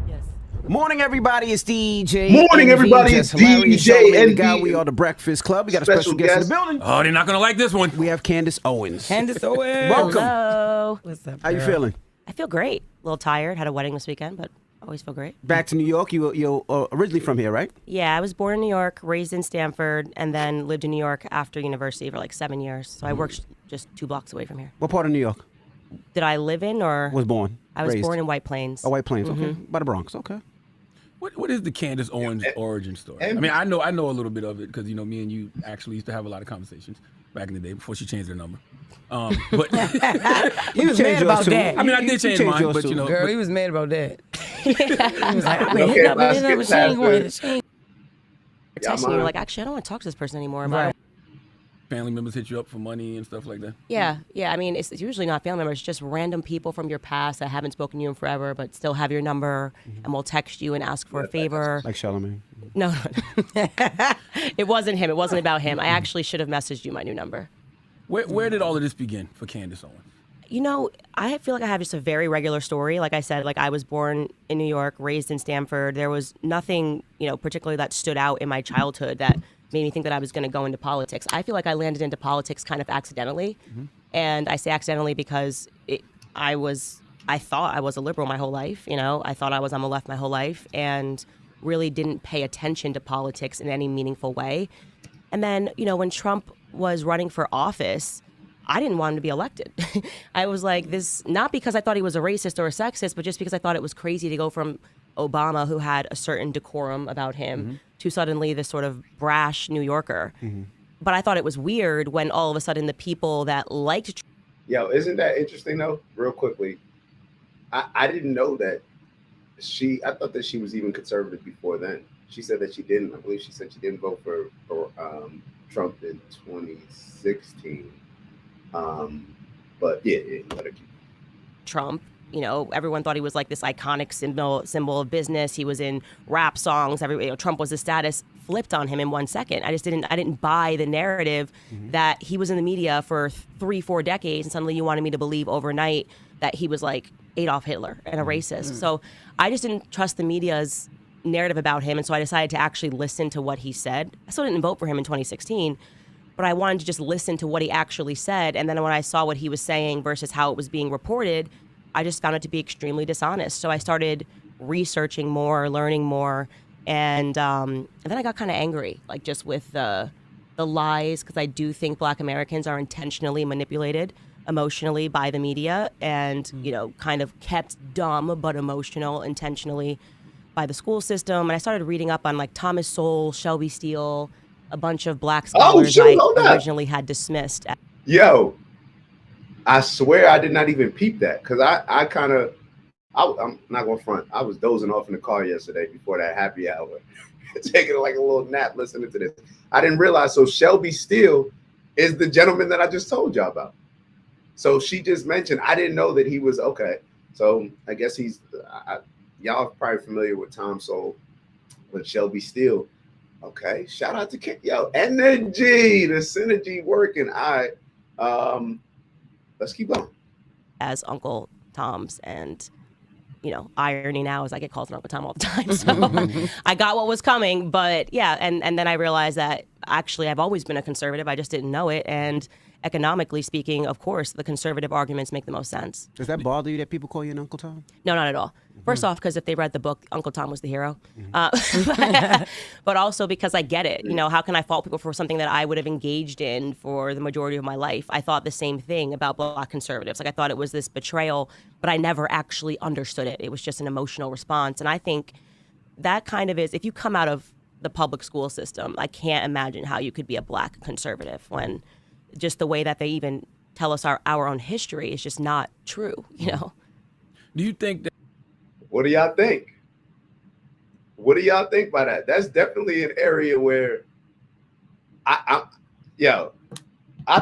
Yes. Morning, everybody. It's DJ. Morning, everybody. It's DJ Envy. We are the Breakfast Club. We got a special guest in the building. Oh, they're not gonna like this one. We have Candace Owens. Candace Owens. Welcome. Hello. What's up? How you feeling? I feel great. A little tired. Had a wedding this weekend, but always feel great. Back to New York. You're originally from here, right? Yeah, I was born in New York, raised in Stanford, and then lived in New York after university for like 7 years. So I worked just 2 blocks away from here. What part of New York Did I live in or? was born? I was raised? born in White Plains. Oh, White Plains. Okay, by the Bronx. Okay. What is the Candace Owens origin story? I mean, I know a little bit of it because me and you actually used to have a lot of conversations back in the day before she changed her number. But He was mad about that. I mean, I did change mine, yours but too. Girl, he was mad about that. He was like, I mean, Okay, hit up, let's hit get up, she past ain't going this. to change. Yeah, Texting you, man. were like, actually, I don't want to talk to this person anymore. But Right. family members hit you up for money and stuff like that. Yeah. I mean, it's usually not family members, just random people from your past that haven't spoken to you in forever, but still have your number and will text you and ask for a favor. Like Charlamagne. No, it wasn't him. It wasn't about him. I actually should have messaged you my new number. Where did all of this begin for Candace Owens? I feel like I have just a very regular story. Like I said, like I was born in New York, raised in Stanford. There was nothing, particularly that stood out in my childhood that made me think that I was going to go into politics. I feel like I landed into politics kind of accidentally. And I say accidentally because I thought I was a liberal my whole life. I thought I was on the left my whole life and really didn't pay attention to politics in any meaningful way. And then, when Trump was running for office, I didn't want him to be elected. I was like, this, not because I thought he was a racist or a sexist, but just because I thought it was crazy to go from Obama, who had a certain decorum about him, to suddenly this sort of brash New Yorker. But I thought it was weird when all of a sudden the people that liked Yo, isn't that interesting though? Real quickly, I didn't know that I thought that she was even conservative before then. She said that she didn't. I believe she said she didn't vote for Trump in 2016. But yeah, let her keep. Trump, everyone thought he was like this iconic symbol of business. He was in rap songs. Trump was the status, flipped on him in 1 second. I didn't buy the narrative that he was in the media for 3-4 decades, and suddenly you wanted me to believe overnight that he was like Adolf Hitler and a racist. So I just didn't trust the media's narrative about him, and so I decided to actually listen to what he said. I still didn't vote for him in 2016, but I wanted to just listen to what he actually said. And then when I saw what he was saying versus how it was being reported, I just found it to be extremely dishonest. So I started researching more, learning more, and then I got kind of angry, like just with the lies, because I do think Black Americans are intentionally manipulated emotionally by the media and, kind of kept dumb but emotional intentionally by the school system. And I started reading up on like Thomas Sowell, Shelby Steele, a bunch of Black scholars I originally had dismissed. Yo, I swear I did not even peep that because I'm not going to front. I was dozing off in the car yesterday before that happy hour, taking like a little nap listening to this. I didn't realize. So Shelby Steele is the gentleman that I just told y'all about. So she just mentioned, I didn't know that he was, okay. So I guess y'all are probably familiar with Tom Sowell, with Shelby Steele. Okay, shout out to Kid. Yo, energy, the synergy working. All right, let's keep going. As Uncle Tom's, and irony now is I get calls from Uncle Tom all the time. So I got what was coming, but yeah, and then I realized that actually I've always been a conservative. I just didn't know it, and economically speaking, of course, the conservative arguments make the most sense. Does that bother you that people call you an Uncle Tom? No, not at all. First off, because if they read the book, Uncle Tom was the hero. But also because I get it. You know, how can I fault people for something that I would have engaged in for the majority of my life? I thought the same thing about Black conservatives. Like, I thought it was this betrayal, but I never actually understood it. It was just an emotional response. And I think that kind of is, if you come out of the public school system, I can't imagine how you could be a Black conservative when just the way that they even tell us our own history is just not true, you know? Do you think that? What do y'all think? What do y'all think by that? That's definitely an area where I'll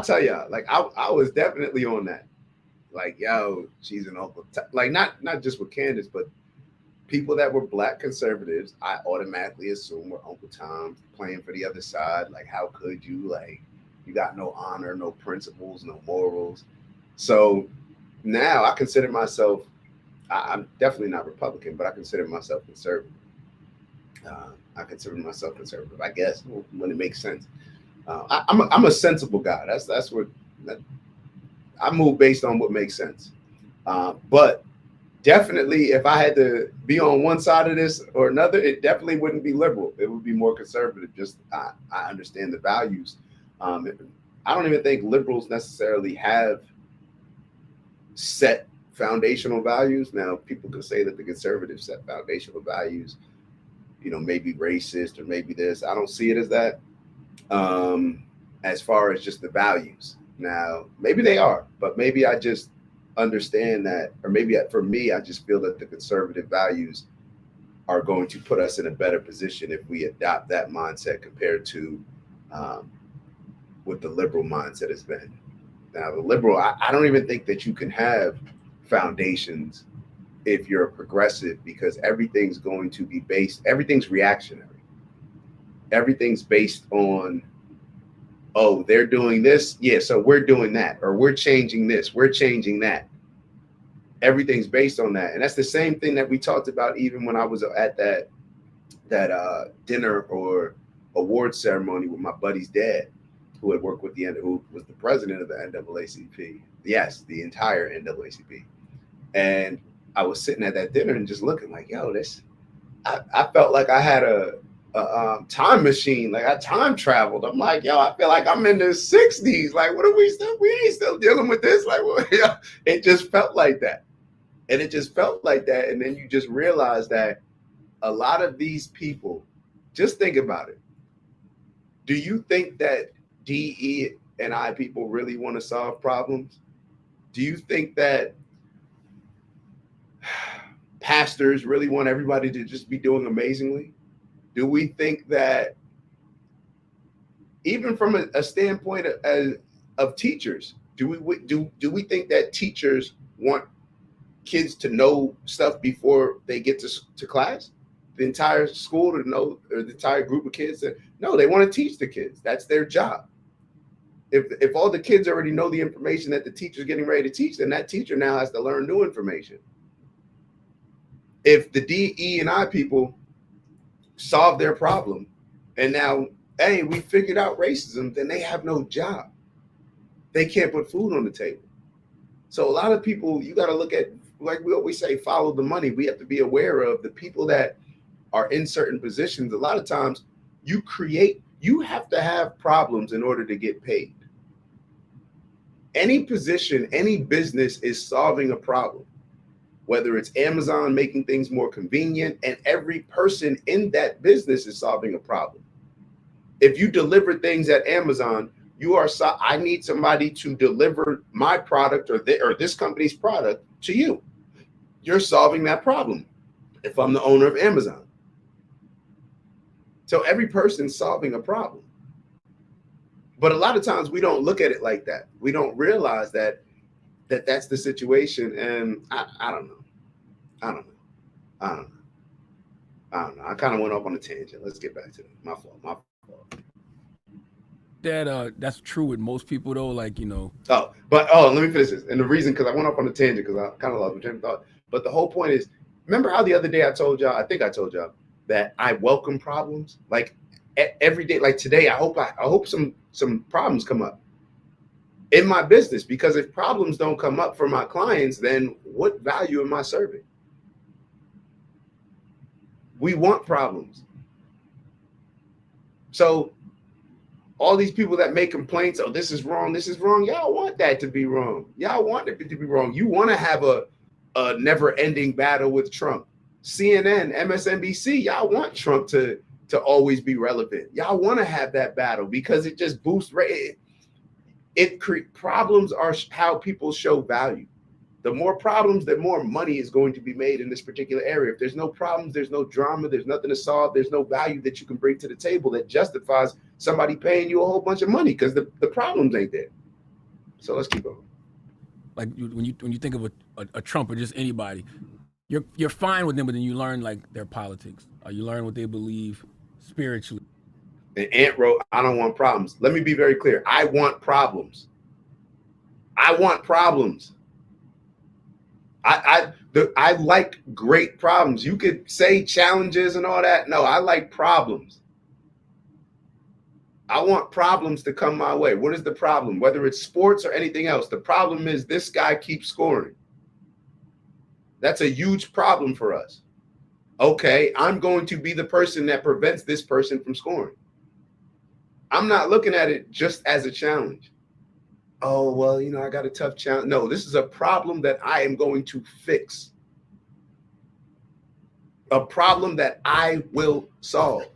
tell y'all, like, I was definitely on that. Like, yo, she's an Uncle Tom. Like, not just with Candace, but people that were Black conservatives, I automatically assume were Uncle Tom playing for the other side. Like, how could you? Like, you got no honor, no principles, no morals. So now I consider myself, I'm definitely not Republican, but I consider myself conservative. I I guess, when it makes sense. I'm a sensible guy. That's what I move based on what makes sense. But definitely, if I had to be on one side of this or another, it definitely wouldn't be liberal. It would be more conservative. Just I understand the values. I don't even think liberals necessarily have set foundational values. Now, people could say that the conservatives set foundational values, you know, maybe racist or maybe this. I don't see it as that. As far as just the values. Now, maybe they are, but maybe I just understand that, or maybe for me, I just feel that the conservative values are going to put us in a better position if we adopt that mindset compared to what the liberal mindset has been. Now, the liberal, I don't even think that you can have foundations if you're a progressive, because everything's going to be everything's reactionary. Everything's based on, oh, they're doing this, yeah, so we're doing that, or we're changing this, we're changing that. Everything's based on that. And that's the same thing that we talked about even when I was at that dinner or award ceremony with my buddy's dad, who had worked with who was the president of the NAACP. Yes, the entire NAACP. And I was sitting at that dinner and just looking like, yo, I felt like I had a time machine, like I time traveled. I'm like, yo, I feel like I'm in the 60s. Like, what are we ain't still dealing with this? Like, well, yeah, it just felt like that. And it just felt like that. And then you just realize that a lot of these people, just think about it. Do you think that DE and I people really want to solve problems? Do you think that pastors really want everybody to just be doing amazingly? Do we think that, even from a standpoint of teachers, do we think that teachers want kids to know stuff before they get to class? The entire school to know, or the entire group of kids? No, they want to teach the kids. That's their job. If all the kids already know the information that the teacher's getting ready to teach, then that teacher now has to learn new information. If the DE and I people solve their problem and now, hey, we figured out racism, then they have no job. They can't put food on the table. So a lot of people, you got to look at, like we always say, follow the money. We have to be aware of the people that are in certain positions. A lot of times you have to have problems in order to get paid. Any position, any business is solving a problem. Whether it's Amazon making things more convenient, and every person in that business is solving a problem. If you deliver things at Amazon, I need somebody to deliver my product or this company's product to you. You're solving that problem if I'm the owner of Amazon. So every person's solving a problem. But a lot of times we don't look at it like that. We don't realize that that's the situation. And I don't know. I don't know. I kind of went off on a tangent. Let's get back to it. My fault. That's true with most people though. Like, you know. Let me finish this. And the reason, because I went off on a tangent because I kind of lost my train of thought. But the whole point is, remember how the other day I told y'all that I welcome problems. Like every day, like today, I hope some problems come up. in my business, because if problems don't come up for my clients, then what value am I serving? We want problems. So all these people that make complaints, oh, this is wrong, y'all want that to be wrong. Y'all want it to be wrong. You want to have a never-ending battle with Trump. CNN, MSNBC, y'all want Trump to always be relevant. Y'all want to have that battle because it just boosts problems are how people show value. The more problems, the more money is going to be made in this particular area. If there's no problems, there's no drama, there's nothing to solve, there's no value that you can bring to the table that justifies somebody paying you a whole bunch of money because the problems ain't there. So let's keep going. Like when you think of a Trump or just anybody, you're fine with them, but then you learn like their politics. You learn what they believe spiritually. And Ant wrote, I don't want problems. Let me be very clear. I want problems. I want problems. I like great problems. You could say challenges and all that. No, I like problems. I want problems to come my way. What is the problem? Whether it's sports or anything else, the problem is this guy keeps scoring. That's a huge problem for us. Okay, I'm going to be the person that prevents this person from scoring. I'm not looking at it just as a challenge. Oh, well, I got a tough challenge. No, this is a problem that I am going to fix. A problem that I will solve.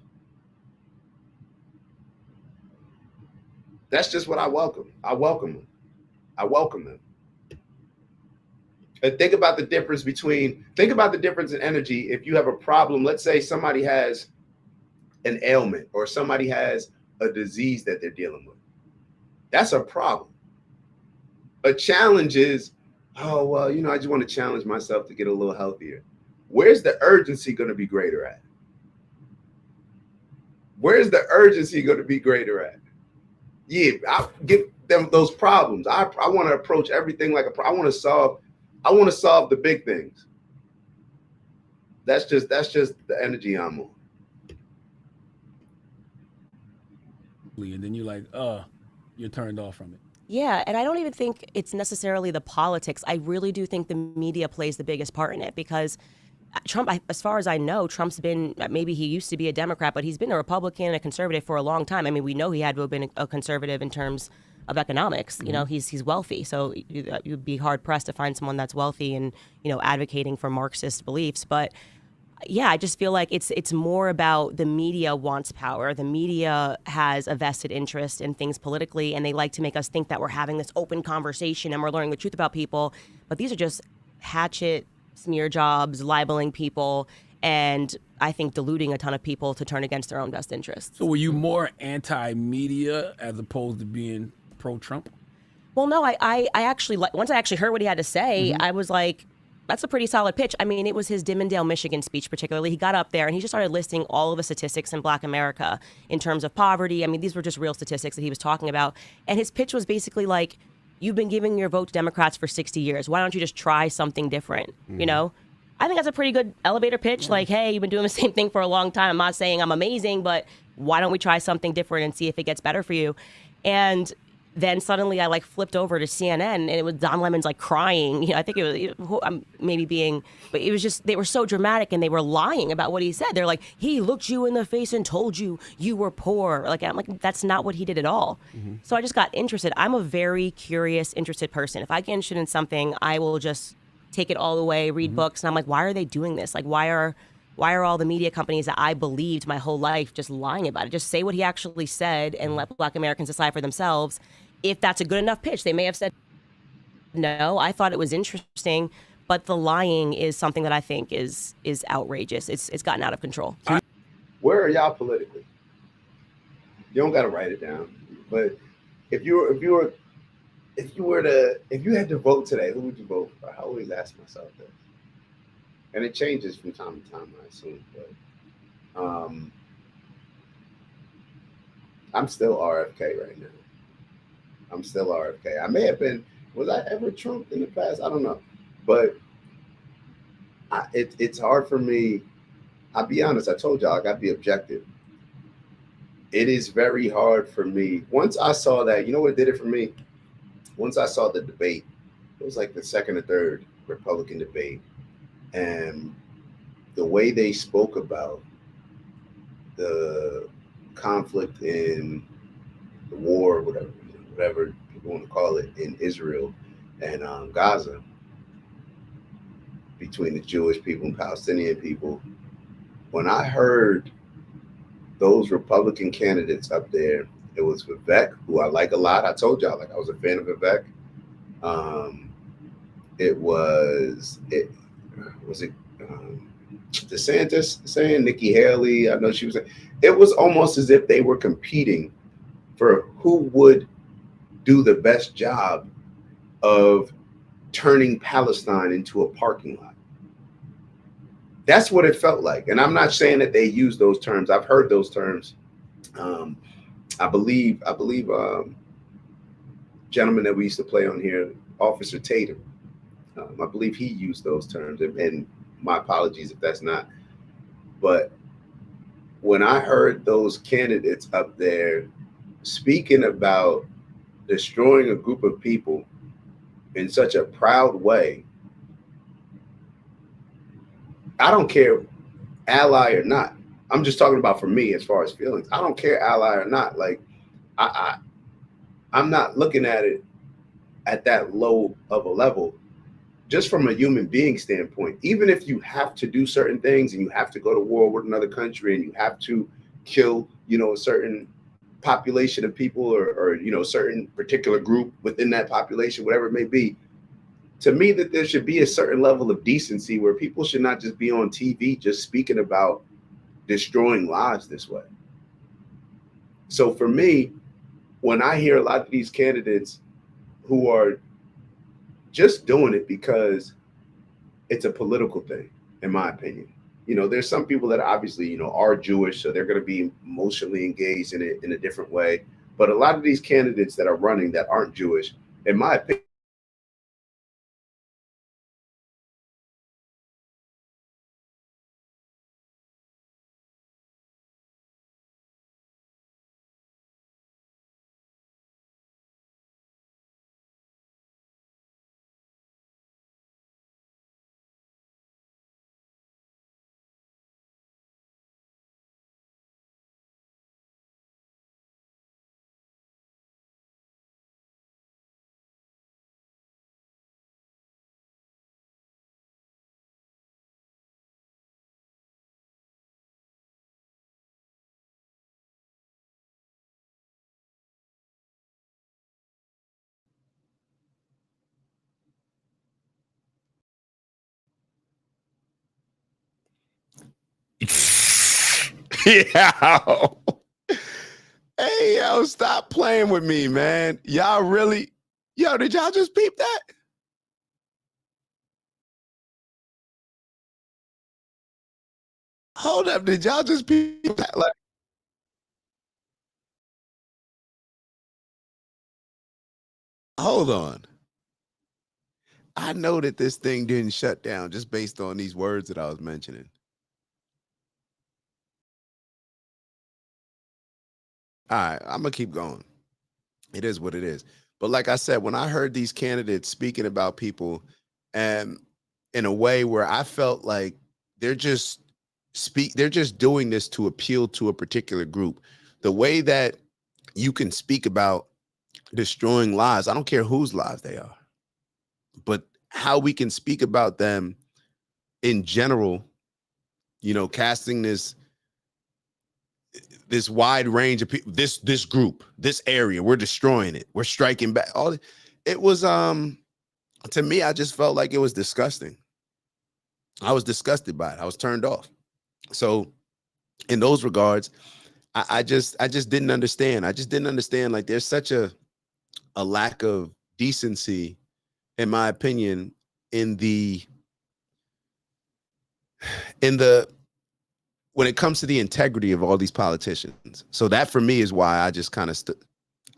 That's just what I welcome. I welcome them. I welcome them. And think about the difference in energy. If you have a problem, let's say somebody has an ailment or somebody has a disease that they're dealing with. That's a problem. A challenge is, oh, well, I just want to challenge myself to get a little healthier. Where's the urgency going to be greater at? Where's the urgency going to be greater at? Yeah, I'll get them those problems. I want to approach everything like I want to solve the big things. That's just the energy I'm on. And then you're like, you're turned off from it. Yeah, and I don't even think it's necessarily the politics. I really do think the media plays the biggest part in it because Trump, as far as I know, Trump's been, maybe he used to be a Democrat, but he's been a Republican and a conservative for a long time. I mean, we know he had to have been a conservative in terms of economics. Mm-hmm. He's wealthy, so you'd be hard pressed to find someone that's wealthy and, advocating for Marxist beliefs. But yeah, I just feel like it's more about the media wants power. The media has a vested interest in things politically, and they like to make us think that we're having this open conversation and we're learning the truth about people. But these are just hatchet smear jobs, libeling people, and I think deluding a ton of people to turn against their own best interests. So were you more anti-media as opposed to being pro-Trump? Well, no, I actually, once I actually heard what he had to say, mm-hmm. I was like, that's a pretty solid pitch. I mean, it was his Dimondale, Michigan speech particularly. He got up there and he just started listing all of the statistics in Black America in terms of poverty. I mean, these were just real statistics that he was talking about. And his pitch was basically like, you've been giving your vote to Democrats for 60 years. Why don't you just try something different? Mm-hmm. I think that's a pretty good elevator pitch. Yeah. Like, hey, you've been doing the same thing for a long time. I'm not saying I'm amazing, but why don't we try something different and see if it gets better for you? And then suddenly I flipped over to CNN and it was Don Lemon's crying. I think it was, I'm maybe being, but it was just, they were so dramatic and they were lying about what he said. They're like, he looked you in the face and told you you were poor. I'm like, that's not what he did at all. Mm-hmm. So I just got interested. I'm a very curious, interested person. If I get interested in something, I will just take it all the way, read mm-hmm. books. And I'm like, why are they doing this? Why are all the media companies that I believed my whole life just lying about it? Just say what he actually said and let Black Americans decide for themselves if that's a good enough pitch. They may have said no. I thought it was interesting, but the lying is something that I think is outrageous. It's gotten out of control. Where are y'all politically? You don't got to write it down, but if you had to vote today, who would you vote for? I always ask myself that, and it changes from time to time, I assume. But I'm still RFK right now. I'm still RFK. I may have been, was I ever Trump in the past? I don't know. But it's hard for me. I'll be honest. I told y'all I got to be objective. It is very hard for me. Once I saw that, you know what did it for me? once I saw the debate, it was like the second or third Republican debate, and the way they spoke about the conflict in the war, whatever people want to call it, in Israel and Gaza, between the Jewish people and Palestinian people. When I heard those Republican candidates up there, it was Vivek, who I like a lot. I told y'all, like, I was a fan of Vivek. DeSantis saying, Nikki Haley, I know she was. It was almost as if they were competing for who would do the best job of turning Palestine into a parking lot. That's what it felt like. And I'm not saying that they use those terms. I've heard those terms. I believe gentleman that we used to play on here, Officer Tatum, I believe he used those terms. And my apologies if that's not. But when I heard those candidates up there speaking about destroying a group of people in such a proud way, I don't care, ally or not. I'm just talking about for me as far as feelings. I don't care, ally or not. Like, I'm not looking at it at that low of a level, just from a human being standpoint. Even if you have to do certain things and you have to go to war with another country and you have to kill, a certain population of people or certain particular group within that population, whatever it may be, to me, that there should be a certain level of decency where people should not just be on TV just speaking about destroying lives this way. So for me, when I hear a lot of these candidates who are just doing it because it's a political thing, in my opinion, there's some people that obviously, are Jewish, so they're going to be emotionally engaged in it in a different way. But a lot of these candidates that are running that aren't Jewish, in my opinion, yeah. Hey, yo, stop playing with me, man. Y'all really, did y'all just peep that? Hold up, did y'all just peep that? Like, hold on. I know that this thing didn't shut down just based on these words that I was mentioning. All right, I'm gonna keep going. It is what it is. But like I said, when I heard these candidates speaking about people and in a way where I felt like they're just doing this to appeal to a particular group. The way that you can speak about destroying lives, I don't care whose lives they are, but how we can speak about them in general, casting this wide range of people, this group, this area, we're destroying it, we're striking back. It was to me, I just felt like it was disgusting. I was disgusted by it. I was turned off. So in those regards, I just didn't understand. I just didn't understand, like, there's such a lack of decency, in my opinion, in the when it comes to the integrity of all these politicians. So that for me is why I just kind of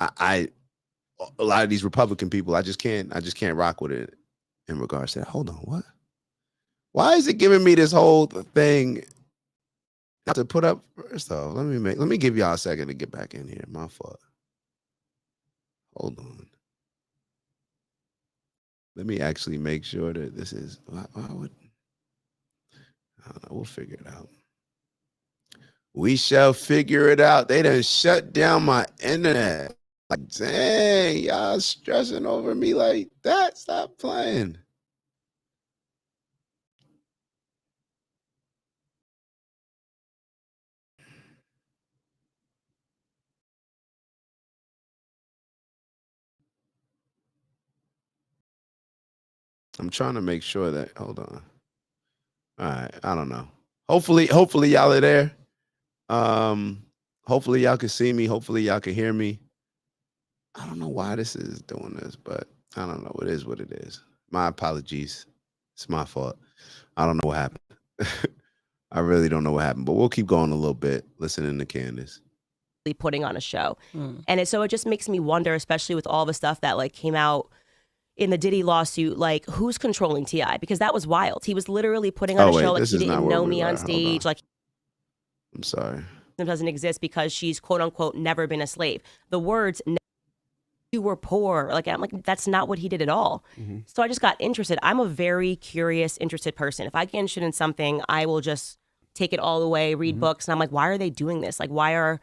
a lot of these Republican people, I just can't rock with it in regards to that. Hold on, what? Why is it giving me this whole thing to put up? First off, let me give y'all a second to get back in here. My fault. Hold on. Let me actually make sure that this is. Why would I don't know? We'll figure it out. We shall figure it out. They done shut down my internet. Like, dang, y'all stressing over me like that. Stop playing. I'm trying to make sure that, hold on. All right, I don't know. Hopefully y'all are there. Hopefully y'all can see me. Hopefully y'all can hear me. I don't know why this is doing this, but I don't know. It is what it is. My apologies. It's my fault. I don't know what happened. I really don't know what happened, but we'll keep going a little bit, listening to Candace. Putting on a show. And so it just makes me wonder, especially with all the stuff that like came out in the Diddy lawsuit, like who's controlling T.I.? Because that was wild. He was literally putting on a show like he didn't know me on stage. Like, I'm sorry. Doesn't exist because she's quote unquote never been a slave. The words you were poor. Like, I'm like, that's not what he did at all. So I just got interested. I'm a very curious, interested person. If I get interested in something, I will just take it all the way, read books. And I'm like, why are they doing this? Like, why are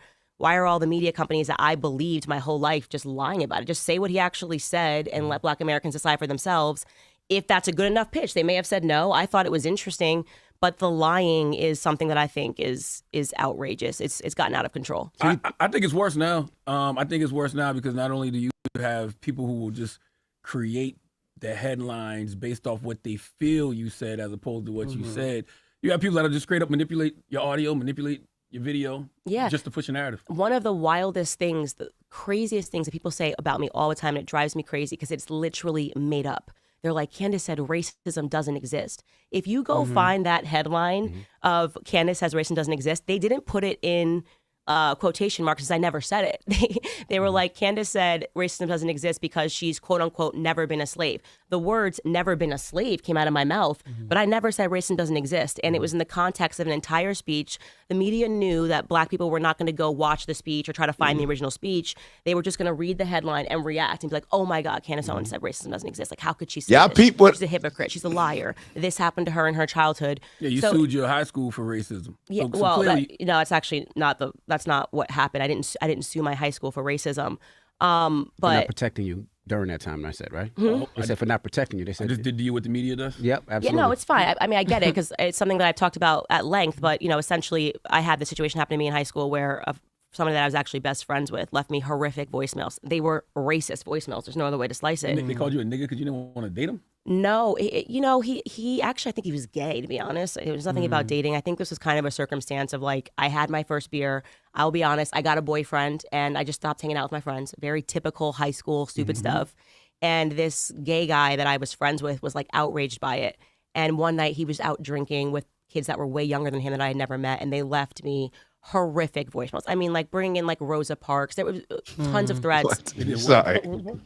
all the media companies that I believed my whole life just lying about it? Just say what he actually said and let Black Americans decide for themselves if that's a good enough pitch. They may have said no. I thought it was interesting, but the lying is something that I think is outrageous. It's gotten out of control. I think it's worse now. I think it's worse now because not only do you have people who will just create the headlines based off what they feel you said as opposed to what you said. You have people that will just straight up manipulate your audio, manipulate your video, just to push a narrative. One of the wildest things, the craziest things that people say about me all the time, and it drives me crazy because it's literally made up. They're like, Candace said racism doesn't exist. If you go find that headline of Candace says racism doesn't exist, they didn't put it in quotation marks because I never said it. They were like, Candace said racism doesn't exist because she's quote unquote never been a slave. The words never been a slave came out of my mouth, but I never said racism doesn't exist. And it was in the context of an entire speech. The media knew that Black people were not going to go watch the speech or try to find the original speech. They were just going to read the headline and react and be like, oh my God, Candace Owens said racism doesn't exist. Like, how could she say this? She's a hypocrite. She's a liar. This happened to her in her childhood. Yeah, you sued your high school for racism. Yeah, so well, clearly, it's actually not that's not what happened. I didn't sue my high school for racism. But for not protecting you during that time, I said, right? They said for not protecting you. They said I just did deal with the media does. Yep, absolutely. Yeah, no, it's fine. I mean, I get it because it's something that I've talked about at length. But essentially, I had the situation happen to me in high school where somebody that I was actually best friends with left me horrific voicemails. They were racist voicemails. There's no other way to slice it. They called you a nigga because you didn't want to date him? No, he actually, I think he was gay, to be honest. It was nothing about dating. I think this was kind of a circumstance of like, I had my first beer. I'll be honest, I got a boyfriend and I just stopped hanging out with my friends. Very typical high school, stupid stuff. And this gay guy that I was friends with was like outraged by it. And one night he was out drinking with kids that were way younger than him that I had never met. And they left me horrific voicemails. I mean, like bringing in like Rosa Parks. There was tons of threats. Sorry.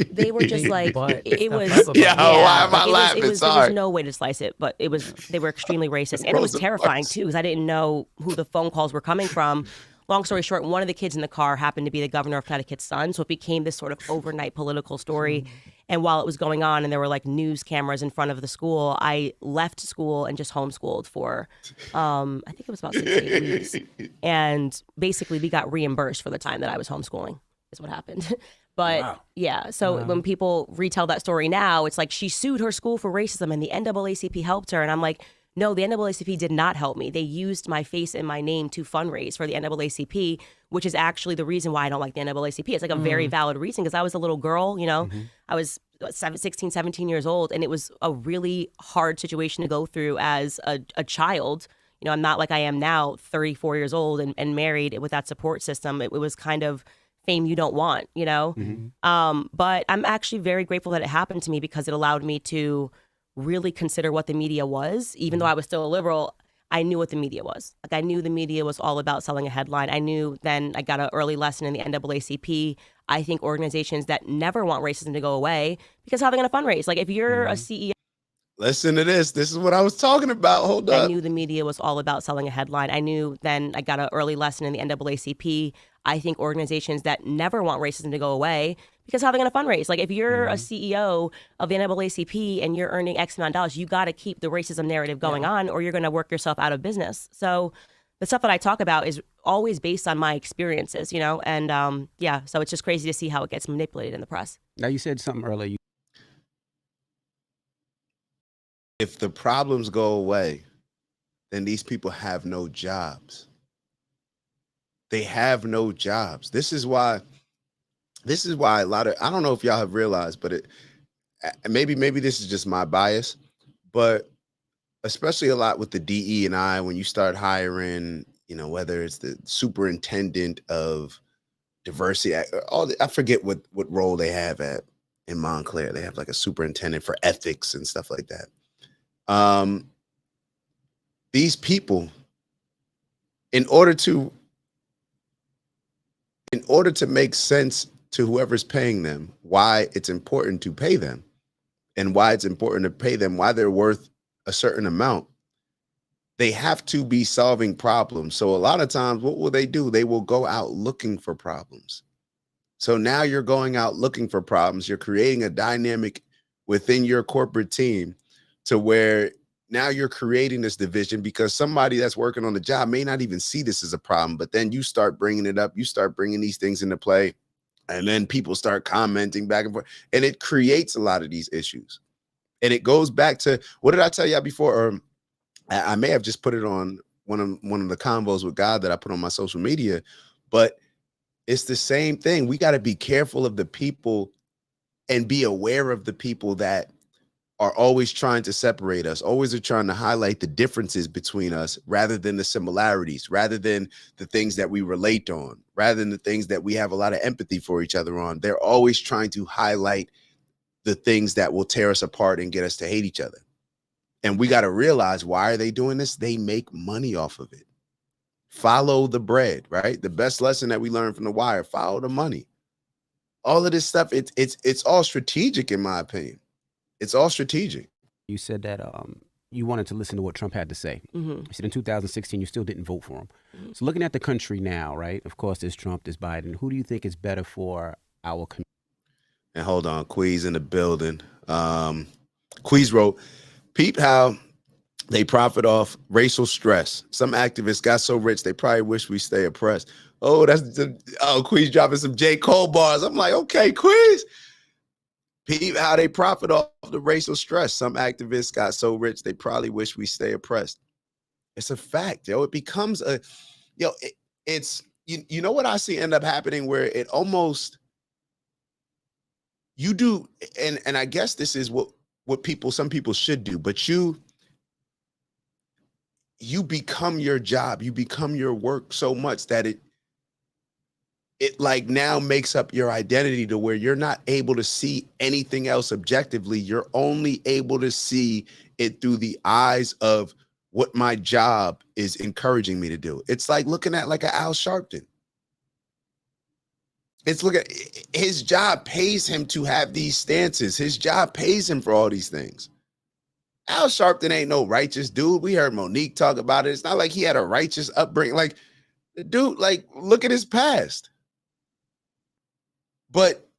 They were just like, it was. Why am I laughing? There was no way to slice it, but they were extremely racist. And it was terrifying too, because I didn't know who the phone calls were coming from. Long story short, one of the kids in the car happened to be the governor of Connecticut's son. So it became this sort of overnight political story. And while it was going on and there were like news cameras in front of the school, I left school and just homeschooled for, I think it was about 6 to 8 weeks. And basically we got reimbursed for the time that I was homeschooling is what happened. But yeah, so when people retell that story now, it's like she sued her school for racism and the NAACP helped her. And I'm like, no, the NAACP did not help me. They used my face and my name to fundraise for the NAACP, which is actually the reason why I don't like the NAACP. It's like a very valid reason because I was a little girl, I was 16, 17 years old, and it was a really hard situation to go through as a child. I'm not like I am now, 34 years old and married with that support system. It was kind of fame you don't want, But I'm actually very grateful that it happened to me because it allowed me to really consider what the media was. Even though I was still a liberal, I knew what the media was. Like I knew the media was all about selling a headline. I knew then I got an early lesson in the NAACP. I think organizations that never want racism to go away, because how are they going to fundraise? Like if you're a CEO. Listen to this. This is what I was talking about. Hold up. I knew the media was all about selling a headline. I knew then I got an early lesson in the NAACP. I think organizations that never want racism to go away, because how are they going to fundraise? Like if you're a CEO of the NAACP and you're earning X amount of dollars, you got to keep the racism narrative going on, or you're going to work yourself out of business. So the stuff that I talk about is always based on my experiences, you know, and so it's just crazy to see how it gets manipulated in the press. Now, you said something earlier. If the problems go away, then these people have no jobs. They have no jobs. This is why a lot of, I don't know if y'all have realized, but maybe this is just my bias, but especially a lot with the DE&I, when you start hiring, you know, whether it's the superintendent of diversity, I forget what role they have in Montclair. They have like a superintendent for ethics and stuff like that. These people, in order to make sense to whoever's paying them, why it's important to pay them and why it's important to pay them, why they're worth a certain amount, they have to be solving problems. So a lot of times, what will they do? They will go out looking for problems. So now you're going out looking for problems. You're creating a dynamic within your corporate team to where now you're creating this division, because somebody that's working on the job may not even see this as a problem, but then you start bringing it up. You start bringing these things into play, and then people start commenting back and forth, and it creates a lot of these issues. And it goes back to, what did I tell y'all before? Or I may have just put it on one of the convos with God that I put on my social media, but it's the same thing. We got to be careful of the people and be aware of the people that are always trying to separate us, always are trying to highlight the differences between us rather than the similarities, rather than the things that we relate on, rather than the things that we have a lot of empathy for each other on. They're always trying to highlight the things that will tear us apart and get us to hate each other. And we got to realize, why are they doing this? They make money off of it. Follow the bread, right? The best lesson that we learned from The Wire: follow the money. All of this stuff, it's all strategic, in my opinion. It's all strategic. You said that you wanted to listen to what Trump had to say. You said in 2016 you still didn't vote for him. So looking at the country now, right? Of course, there's Trump, there's Biden. Who do you think is better for our community? And hold on, Queez in the building. Queez wrote, peep how they profit off racial stress. Some activists got so rich they probably wish we stay oppressed. Oh, Queez dropping some J. Cole bars. I'm like, okay, Queez. Peep how they profit off the racial stress. Some activists got so rich they probably wish we stay oppressed. It's a fact, yo. It becomes a, yo. It's you know what I see end up happening, where it almost, you do, and I guess this is what some people should do, but you become your job, you become your work so much that it like now makes up your identity, to where you're not able to see anything else objectively. You're only able to see it through the eyes of what my job is encouraging me to do. It's like looking at like an Al Sharpton. It's his job pays him to have these stances. His job pays him for all these things. Al Sharpton ain't no righteous dude. We heard Monique talk about it. It's not like he had a righteous upbringing. Like, the dude, like, look at his past. But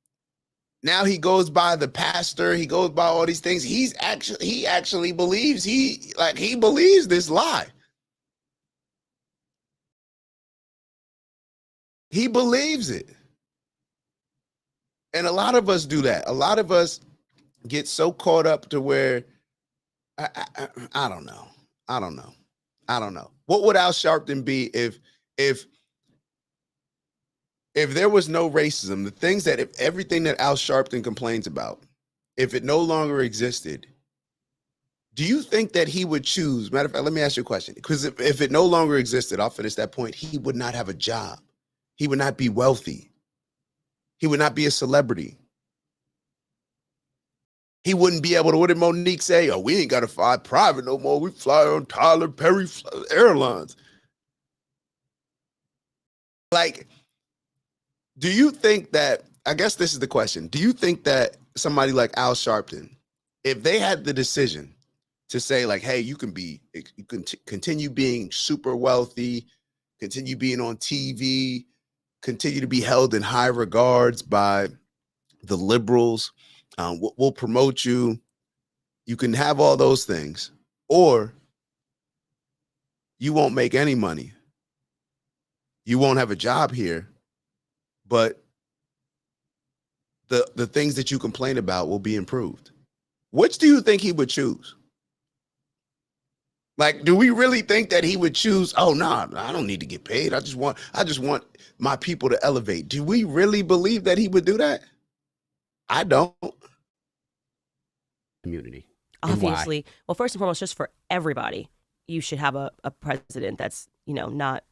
now he goes by the pastor. He goes by all these things. He actually believes he believes this lie. He believes it. And a lot of us do that. A lot of us get so caught up to where I don't know. I don't know. What would Al Sharpton be if there was no racism? The things that, if everything that Al Sharpton complains about, if it no longer existed, do you think that he would choose? Matter of fact, let me ask you a question. Because if it no longer existed, I'll finish that point. He would not have a job. He would not be wealthy. He would not be a celebrity. He wouldn't be able to, what did Monique say? Oh, we ain't got to fly private no more. We fly on Tyler Perry Airlines. Like, do you think that, I guess this is the question. Do you think that somebody like Al Sharpton, if they had the decision to say like, hey, you can continue being super wealthy, continue being on TV, continue to be held in high regards by the liberals. We'll promote you. You can have all those things, or you won't make any money. You won't have a job here, but the things that you complain about will be improved. Which do you think he would choose? Like, do we really think that he would choose, oh, no, I don't need to get paid. I just want my people to elevate. Do we really believe that he would do that? I don't. Community. Obviously. Well, first and foremost, just for everybody, you should have a president that's, not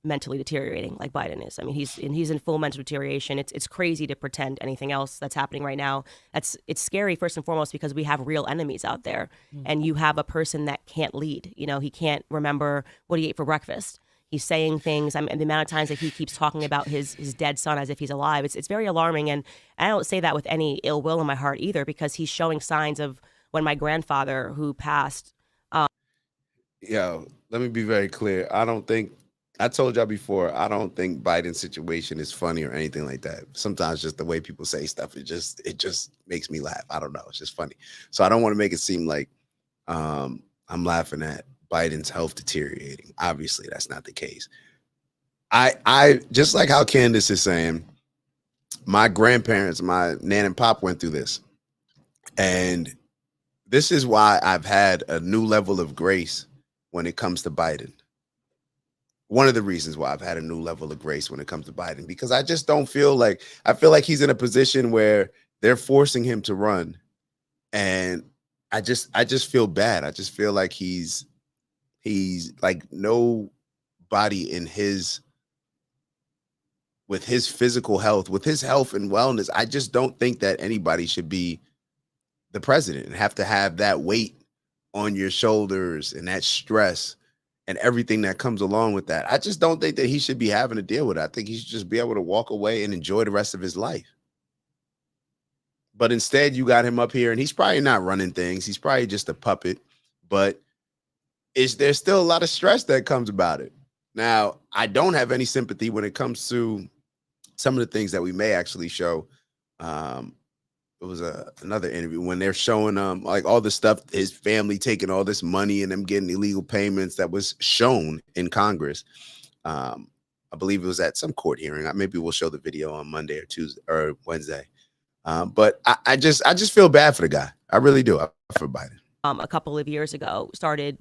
mentally deteriorating like Biden is. I mean, he's in full mental deterioration. It's crazy to pretend anything else that's happening right now. It's scary first and foremost because we have real enemies out there, and you have a person that can't lead. He can't remember what he ate for breakfast. He's saying things. And the amount of times that he keeps talking about his dead son as if he's alive, it's very alarming. And I don't say that with any ill will in my heart either, because he's showing signs of when my grandfather who passed. Yo, let me be very clear. I told y'all before, I don't think Biden's situation is funny or anything like that. Sometimes just the way people say stuff, it just makes me laugh. I don't know. It's just funny. So I don't want to make it seem like I'm laughing at Biden's health deteriorating. Obviously, that's not the case. I just like how Candace is saying, my grandparents, my nan and pop went through this. And this is why I've had a new level of grace when it comes to Biden. One of the reasons why I've had a new level of grace when it comes to Biden, because I just don't feel like he's in a position where they're forcing him to run. And I just feel bad. I just feel like he's like nobody with his physical health, with his health and wellness. I just don't think that anybody should be the president and have to have that weight on your shoulders and that stress and everything that comes along with that. I just don't think that he should be having to deal with it. I think he should just be able to walk away and enjoy the rest of his life. But instead, you got him up here, and he's probably not running things. He's probably just a puppet. But there's still a lot of stress that comes about it. Now, I don't have any sympathy when it comes to some of the things that we may actually show. It was another interview when they're showing like all the stuff, his family taking all this money and them getting illegal payments that was shown in Congress. I believe it was at some court hearing. Maybe we'll show the video on Monday or Tuesday or Wednesday. But I just feel bad for the guy. I really do. For Biden. A couple of years ago started,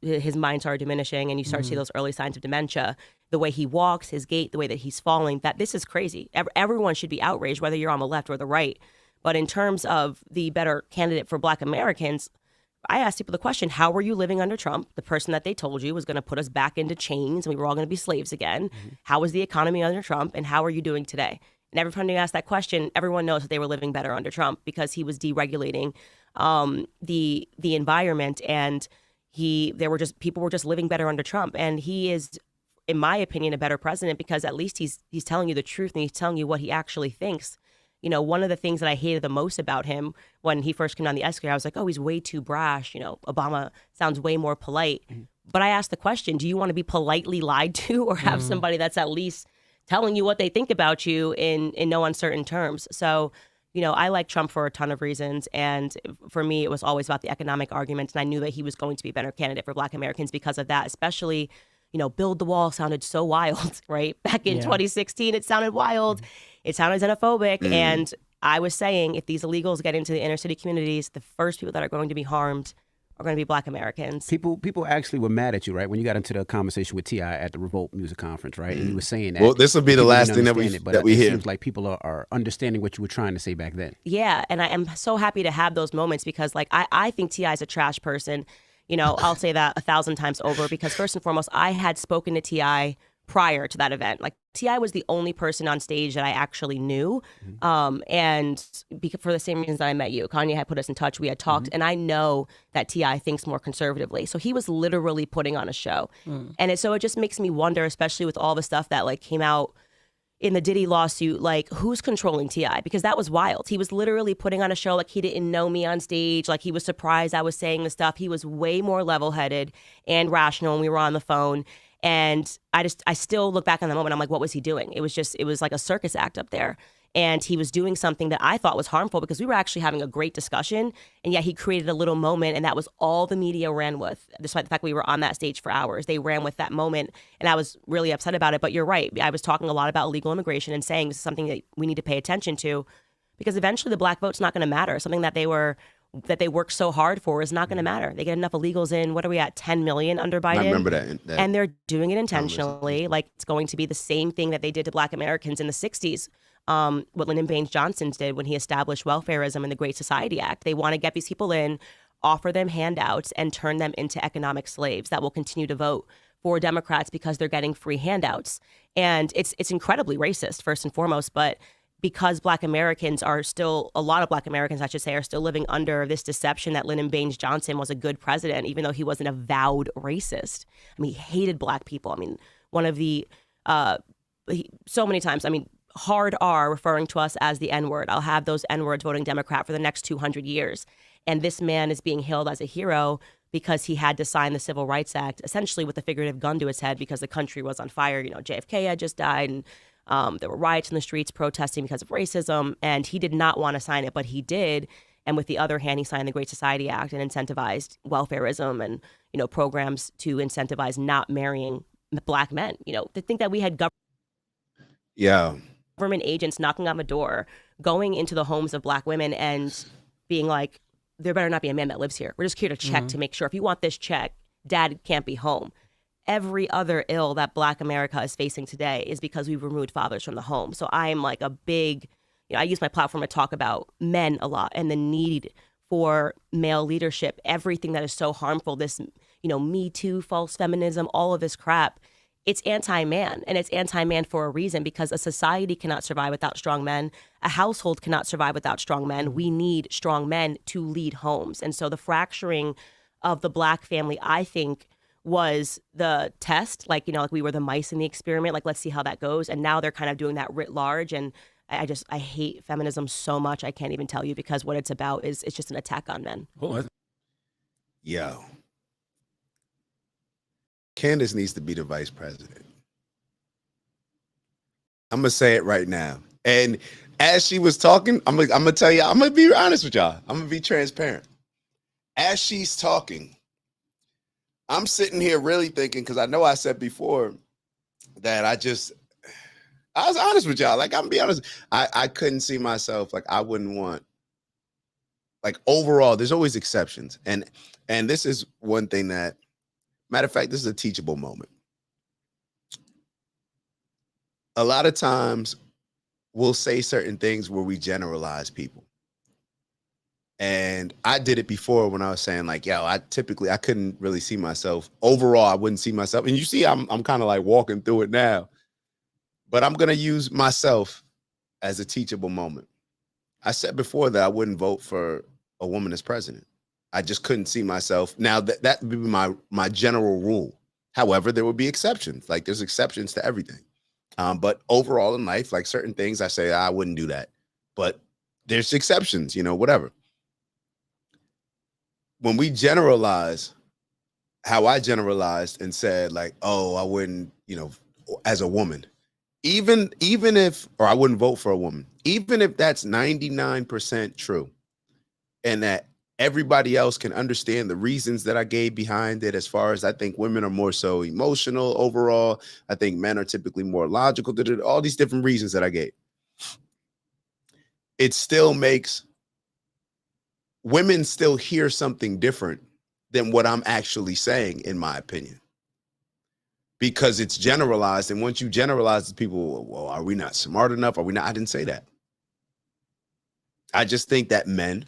his mind started diminishing, and you start to see those early signs of dementia. The way he walks, his gait, the way that he's falling, that this is crazy. Everyone should be outraged, whether you're on the left or the right. But in terms of the better candidate for Black Americans, I asked people the question, how were you living under Trump? The person that they told you was going to put us back into chains and we were all going to be slaves again. How was the economy under Trump, and how are you doing today? And every time you ask that question, everyone knows that they were living better under Trump because he was deregulating the environment, and people were just living better under Trump. And he is, in my opinion, a better president because at least he's telling you the truth and he's telling you what he actually thinks. One of the things that I hated the most about him when he first came down the escalator, I was like, oh, he's way too brash. Obama sounds way more polite. But I asked the question, do you want to be politely lied to or have somebody that's at least telling you what they think about you in no uncertain terms? So, I like Trump for a ton of reasons. And for me, it was always about the economic argument. And I knew that he was going to be a better candidate for Black Americans because of that, especially, build the wall sounded so wild, right? Back in 2016, it sounded wild. It sounded xenophobic. And I was saying, if these illegals get into the inner city communities, the first people that are going to be harmed are going to be Black Americans. People actually were mad at you, right? When you got into the conversation with T.I. at the Revolt Music Conference, right? And you were saying that. Well, this will be the last thing that we hear. It seems like people are understanding what you were trying to say back then. Yeah, and I am so happy to have those moments because, I think T.I. is a trash person. I'll say that 1,000 times over because first and foremost, I had spoken to T.I. prior to that event. T.I. was the only person on stage that I actually knew. And for the same reasons that I met you, Kanye had put us in touch. We had talked, and I know that T.I. thinks more conservatively. So he was literally putting on a show. And so it just makes me wonder, especially with all the stuff that came out in the Diddy lawsuit, who's controlling T.I.? Because that was wild. He was literally putting on a show he didn't know me on stage. He was surprised I was saying the stuff. He was way more level-headed and rational when we were on the phone. And I still look back on the moment. I'm like, what was he doing? It was like a circus act up there. And he was doing something that I thought was harmful because we were actually having a great discussion. And yet he created a little moment, and that was all the media ran with, despite the fact we were on that stage for hours. They ran with that moment. And I was really upset about it. But you're right. I was talking a lot about illegal immigration and saying this is something that we need to pay attention to, because eventually the black vote's not going to matter. Something that they worked so hard for is not going to matter. They get enough illegals in. What are we at? 10 million under Biden. I remember that. And they're doing it intentionally. Like, it's going to be the same thing that they did to black Americans in the 60s. What Lyndon Baines Johnson did when he established welfareism and the Great Society Act. They want to get these people in, offer them handouts, and turn them into economic slaves that will continue to vote for Democrats because they're getting free handouts. And it's incredibly racist, first and foremost, but because black Americans are still, a lot of black Americans, I should say, are still living under this deception that Lyndon Baines Johnson was a good president, even though he was an avowed racist. I mean, he hated black people. I mean, one of the, so many times, I mean, hard R referring to us as the N-word. I'll have those N-words voting Democrat for the next 200 years. And this man is being hailed as a hero because he had to sign the Civil Rights Act, essentially with a figurative gun to his head because the country was on fire. You know, JFK had just died, and there were riots in the streets protesting because of racism. And he did not want to sign it, but he did. And with the other hand, he signed the Great Society Act and incentivized welfareism and, you know, programs to incentivize not marrying black men. You know, to think that we had government agents knocking on the door, going into the homes of black women and being like, there better not be a man that lives here. We're just here to check to make sure. If you want this check, dad can't be home. Every other ill that black America is facing today is because we've removed fathers from the home. So I'm like a big, you know, I use my platform to talk about men a lot and the need for male leadership, everything that is so harmful, this, you know, Me Too, false feminism, all of this crap. It's anti-man, and it's anti-man for a reason, because a society cannot survive without strong men. A household cannot survive without strong men. We need strong men to lead homes. And so the fracturing of the black family, I think, was the test. Like, you know, like we were the mice in the experiment. Like, let's see how that goes. And now they're kind of doing that writ large. And I hate feminism so much. I can't even tell you, because what it's about is it's just an attack on men. Yo. Candace needs to be the vice president. I'm gonna say it right now. And as she was talking, I'm gonna tell you, I'm gonna be honest with y'all. I'm gonna be transparent. As she's talking, I'm sitting here really thinking, because I know I said before that I was honest with y'all. Like, I'm gonna be honest. I couldn't see myself, like, I wouldn't want, like, overall, there's always exceptions. And this is one thing that, matter of fact, this is a teachable moment. A lot of times we'll say certain things where we generalize people. And I did it before when I was saying, like, yo, I couldn't really see myself. Overall, I wouldn't see myself. And you see, I'm kind of like walking through it now. But I'm going to use myself as a teachable moment. I said before that I wouldn't vote for a woman as president. I just couldn't see myself. Now, that would be my general rule. However, there would be exceptions. Like, there's exceptions to everything. But overall in life, like, certain things I say, I wouldn't do that. But there's exceptions, you know, whatever. When we generalize, how I generalized and said, like, oh, I wouldn't, you know, as a woman, even if, or I wouldn't vote for a woman, even if that's 99% true, and that everybody else can understand the reasons that I gave behind it, as far as I think women are more so emotional overall. I think men are typically more logical, all these different reasons that I gave. It still makes women still hear something different than what I'm actually saying, in my opinion, because it's generalized. And once you generalize, people, well, are we not smart enough? Are we not? I didn't say that. I just think that men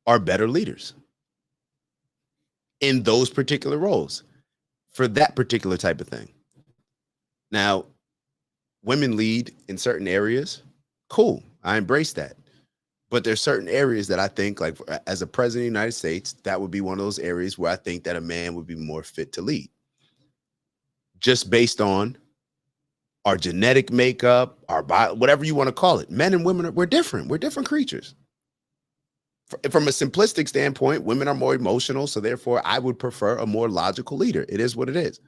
are better leaders in those particular roles for that particular type of thing. Now, women lead in certain areas. Cool. I embrace that. But there's certain areas that I think, like, as a president of the United States, that would be one of those areas where I think that a man would be more fit to lead. Just based on our genetic makeup, our bio, whatever you want to call it. Men and women, we're different. We're different creatures. From a simplistic standpoint, women are more emotional, so therefore I would prefer a more logical leader. It is what it is.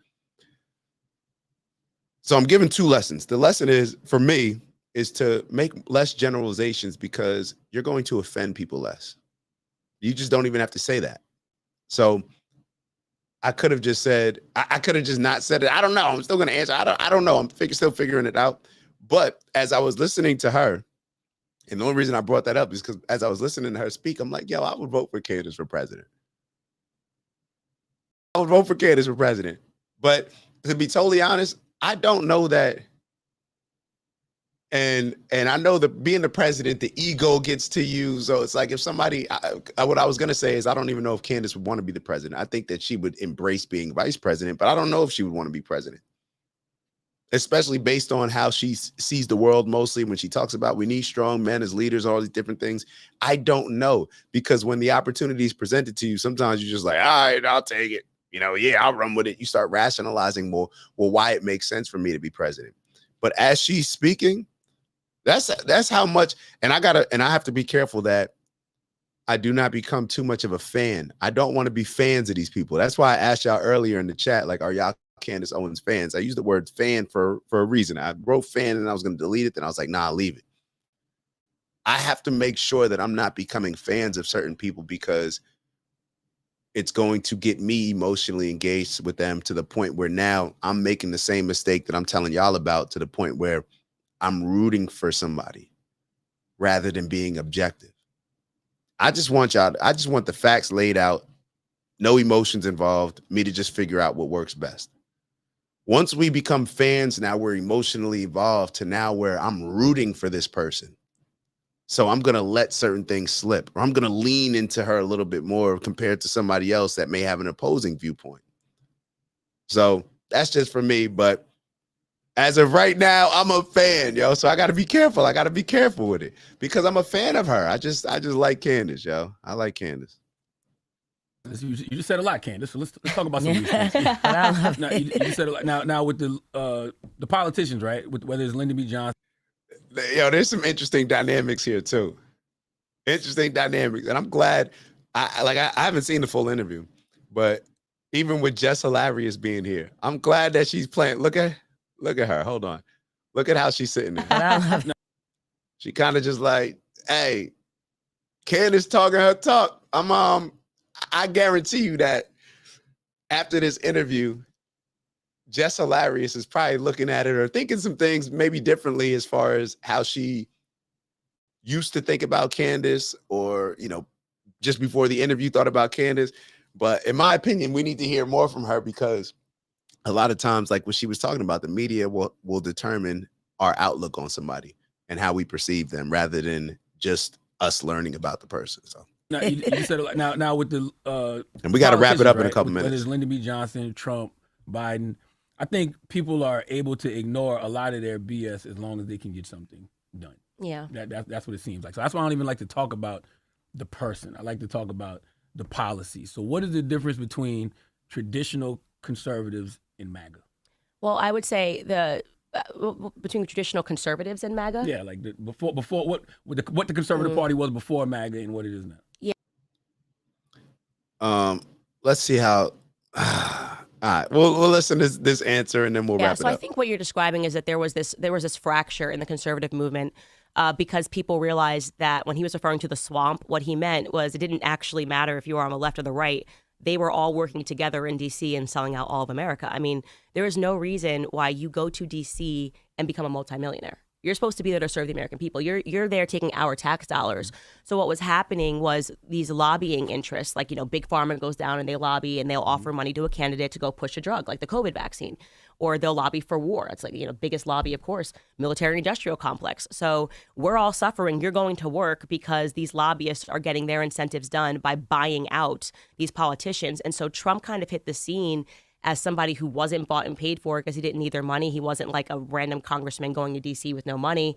So I'm giving two lessons. The lesson is, for me, is to make less generalizations because you're going to offend people less. You just don't even have to say that. So I could have just said, I could have just not said it. I don't know. I'm still going to answer. I don't know. I'm still figuring it out. But as I was listening to her, and the only reason I brought that up is because as I was listening to her speak, I'm like, yo, I would vote for Candace for president. I would vote for Candace for president. But to be totally honest, I don't know that. And I know that being the president, the ego gets to you. So it's like if somebody, what I was going to say is I don't even know if Candace would want to be the president. I think that she would embrace being vice president, but I don't know if she would want to be president, especially based on how she sees the world mostly when she talks about we need strong men as leaders, all these different things. I don't know, because when the opportunity is presented to you, sometimes you're just like, all right, I'll take it. You know, yeah, I'll run with it. You start rationalizing more, well, why it makes sense for me to be president. But as she's speaking, that's how much, and I have to be careful that I do not become too much of a fan. I don't want to be fans of these people. That's why I asked y'all earlier in the chat, like, are y'all Candace Owens fans? I used the word fan for a reason. I wrote fan and I was going to delete it. Then I was like, nah, leave it. I have to make sure that I'm not becoming fans of certain people because it's going to get me emotionally engaged with them to the point where now I'm making the same mistake that I'm telling y'all about, to the point where I'm rooting for somebody rather than being objective. I just want the facts laid out, no emotions involved, me to just figure out what works best. Once we become fans, now we're emotionally evolved to now where I'm rooting for this person. So I'm going to let certain things slip, or I'm going to lean into her a little bit more compared to somebody else that may have an opposing viewpoint. So that's just for me. But as of right now, I'm a fan, yo. So I got to be careful. I got to be careful with it because I'm a fan of her. I just like Candace, yo. I like Candace. You just said a lot, Candace. So let's talk about some of these things. Now, you said a lot. Now with the politicians, right? With whether it's Lyndon B. Johnson. Yo, there's some interesting dynamics here too. Interesting dynamics, and I'm glad. I haven't seen the full interview, but even with Jess Hilarious being here, I'm glad that she's playing. Look at her. Hold on. Look at how she's sitting there. She kind of just like, hey, Candace talking her talk. I guarantee you that after this interview, Jess Hilarious is probably looking at it or thinking some things maybe differently as far as how she used to think about Candace, or, you know, just before the interview thought about Candace. But in my opinion, we need to hear more from her, because a lot of times, like what she was talking about, the media will determine our outlook on somebody and how we perceive them rather than just us learning about the person. So now, you said now with the and we got to wrap it up in a couple minutes. Whether it's Lyndon B. Johnson, Trump, Biden, I think people are able to ignore a lot of their BS as long as they can get something done. Yeah, that's what it seems like. So that's why I don't even like to talk about the person. I like to talk about the policy. So what is the difference between traditional conservatives and MAGA? Well, I would say between the traditional conservatives and MAGA. Yeah, like before what the Conservative Party was before MAGA and what it is now. Yeah. Let's see how. All right, we'll listen to this answer and then we'll wrap it up. So I think what you're describing is that there was this fracture in the conservative movement because people realized that when he was referring to the swamp, what he meant was it didn't actually matter if you were on the left or the right. They were all working together in D.C. and selling out all of America. I mean, there is no reason why you go to D.C. and become a multimillionaire. You're supposed to be there to serve the American people. You're there taking our tax dollars. So what was happening was these lobbying interests, like, you know, Big Pharma goes down and they lobby and they'll offer money to a candidate to go push a drug like the COVID vaccine, or they'll lobby for war. It's like, you know, biggest lobby, of course, military industrial complex. So we're all suffering. You're going to work because these lobbyists are getting their incentives done by buying out these politicians. And so Trump kind of hit the scene as somebody who wasn't bought and paid for because he didn't need their money. He wasn't like a random congressman going to D.C. with no money.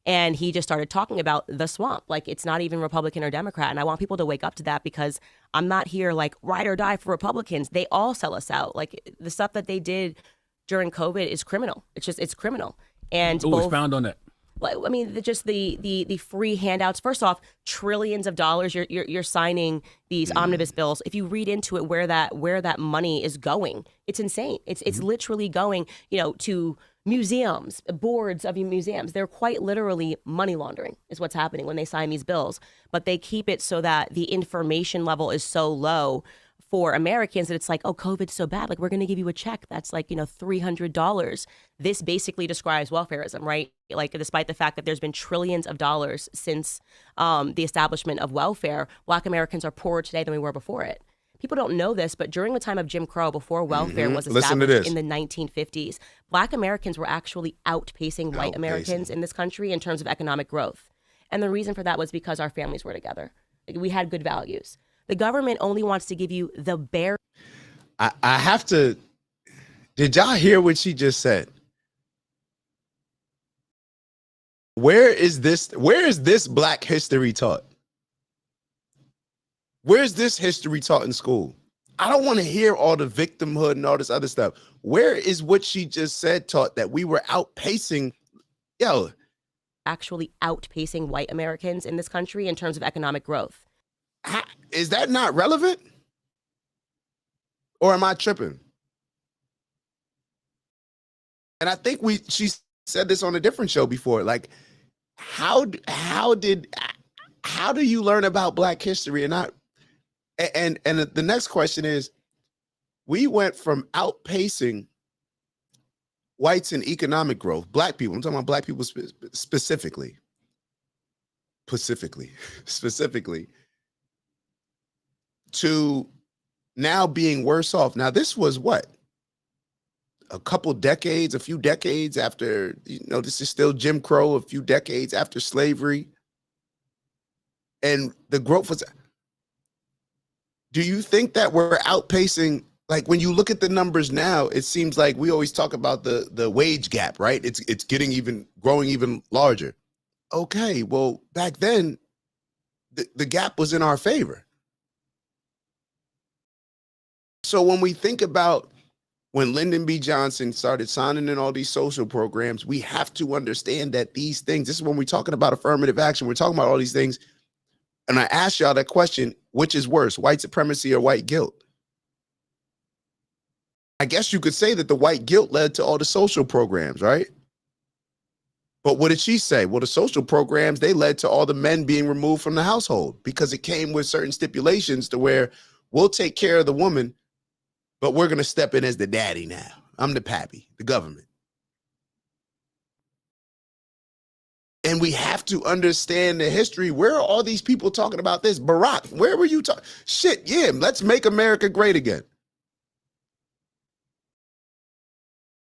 And he just started talking about the swamp. Like, it's not even Republican or Democrat. And I want people to wake up to that, because I'm not here like ride or die for Republicans. They all sell us out. Like, the stuff that they did during COVID is criminal. It's criminal. And expound on that. I mean, just the free handouts. First off, trillions of dollars. You're signing these omnibus bills. If you read into it, where that money is going, it's insane. It's literally going, you know, to museums, boards of museums, they're quite literally money laundering is what's happening when they sign these bills. But they keep it so that the information level is so low for Americans that it's like, oh, COVID's so bad. Like, we're going to give you a check that's like, $300. This basically describes welfareism, right? Like, despite the fact that there's been trillions of dollars since the establishment of welfare, Black Americans are poorer today than we were before it. People don't know this, but during the time of Jim Crow, before welfare was established in the 1950s, Black Americans were actually outpacing white Americans in this country in terms of economic growth. And the reason for that was because our families were together. Like, we had good values. The government only wants to give you the bare. I have to. Did y'all hear what she just said? Where is this Black history taught? Where's this history taught in school? I don't want to hear all the victimhood and all this other stuff. Where is what she just said taught, that we were outpacing, actually outpacing white Americans in this country in terms of economic growth? Is that not relevant? Or am I tripping? And I think she said this on a different show before. Like, how do you learn about Black history and not? And the next question is, we went from outpacing whites in economic growth, Black people, I'm talking about Black people specifically, to now being worse off. Now, this was what? A few decades after, this is still Jim Crow, a few decades after slavery. And the growth was. Do you think that we're outpacing, like, when you look at the numbers now, it seems like we always talk about the wage gap, right? It's growing even larger. Okay, well, back then, the gap was in our favor. So when we think about when Lyndon B. Johnson started signing in all these social programs, we have to understand that these things, this is when we're talking about affirmative action, we're talking about all these things. And I asked y'all that question, which is worse, white supremacy or white guilt? I guess you could say that the white guilt led to all the social programs, right? But what did she say? Well, the social programs, they led to all the men being removed from the household because it came with certain stipulations to where we'll take care of the woman, but we're going to step in as the daddy now. I'm the pappy, the government. And we have to understand the history. Where are all these people talking about this? Barack, where were you talking? Shit, yeah, let's make America great again.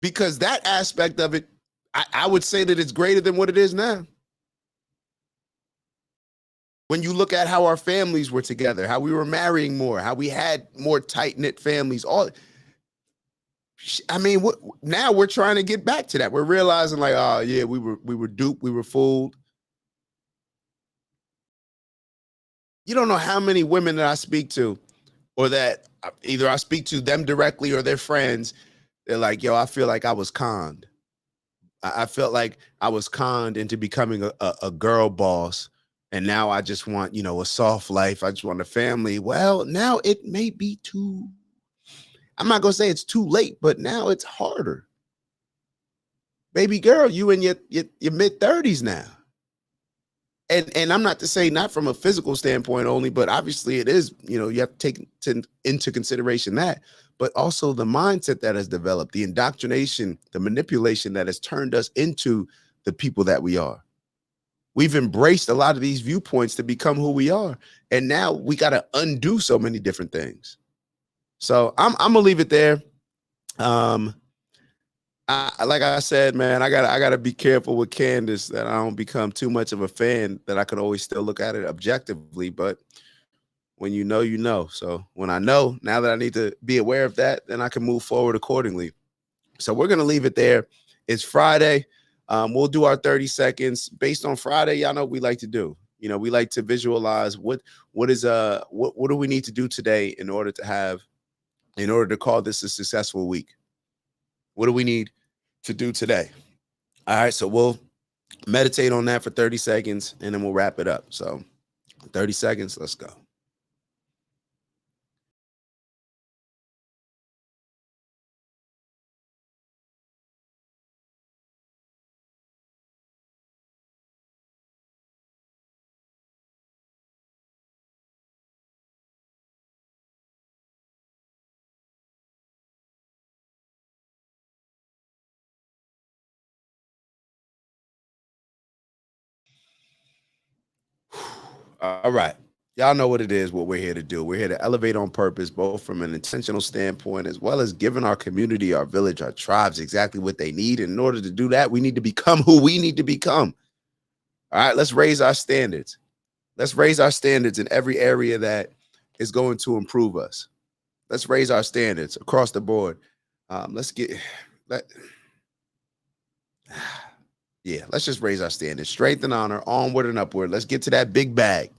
Because that aspect of it, I would say that it's greater than what it is now. When you look at how our families were together, how we were marrying more, how we had more tight-knit families, now we're trying to get back to that. We're realizing, like, oh yeah, we were duped, we were fooled. You don't know how many women that I speak to, or that either I speak to them directly or their friends. They're like, yo, I feel like I was conned. I felt like I was conned into becoming a girl boss. And now I just want, a soft life. I just want a family. Well, now it may be I'm not going to say it's too late, but now it's harder. Baby girl, you in your mid-30s now. And I'm not to say not from a physical standpoint only, but obviously it is, you have to take into consideration that, but also the mindset that has developed, the indoctrination, the manipulation that has turned us into the people that we are. We've embraced a lot of these viewpoints to become who we are. And now we got to undo so many different things. So I'm gonna leave it there. Like I said, man, I gotta be careful with Candace that I don't become too much of a fan, that I could always still look at it objectively. But when you know, you know. So when I know, now that I need to be aware of that, then I can move forward accordingly. So we're gonna leave it there. It's Friday. We'll do our 30 seconds based on Friday. Y'all know what we like to do. We like to visualize what do we need to do today in order to call this a successful week. What do we need to do today? All right, so we'll meditate on that for 30 seconds and then we'll wrap it up. So 30 seconds, let's go. All right. Y'all know what it is, what we're here to do. We're here to elevate on purpose, both from an intentional standpoint, as well as giving our community, our village, our tribes exactly what they need. And in order to do that, we need to become who we need to become. All right, let's raise our standards. Let's raise our standards in every area that is going to improve us. Let's raise our standards across the board. Let's just raise our standards. Strength and honor, onward and upward. Let's get to that big bag.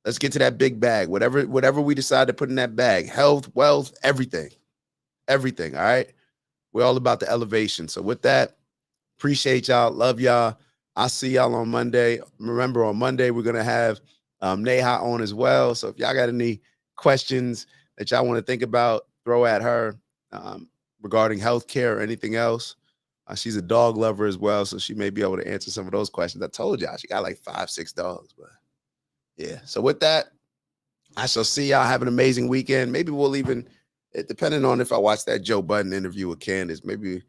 Let's get to that big bag. Whatever we decide to put in that bag, health, wealth, everything. Everything, all right? We're all about the elevation. So with that, appreciate y'all. Love y'all. I'll see y'all on Monday. Remember, on Monday, we're going to have Neha on as well. So if y'all got any questions that y'all want to think about, throw at her regarding healthcare or anything else. She's a dog lover as well, so she may be able to answer some of those questions. I told y'all, she got like 5-6 dogs, but yeah. So with that, I shall see y'all. Have an amazing weekend. Maybe we'll even, depending on if I watch that Joe Budden interview with Candace, maybe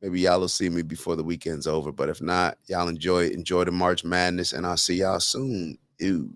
y'all will see me before the weekend's over. But if not, y'all enjoy the March Madness, and I'll see y'all soon. Ew.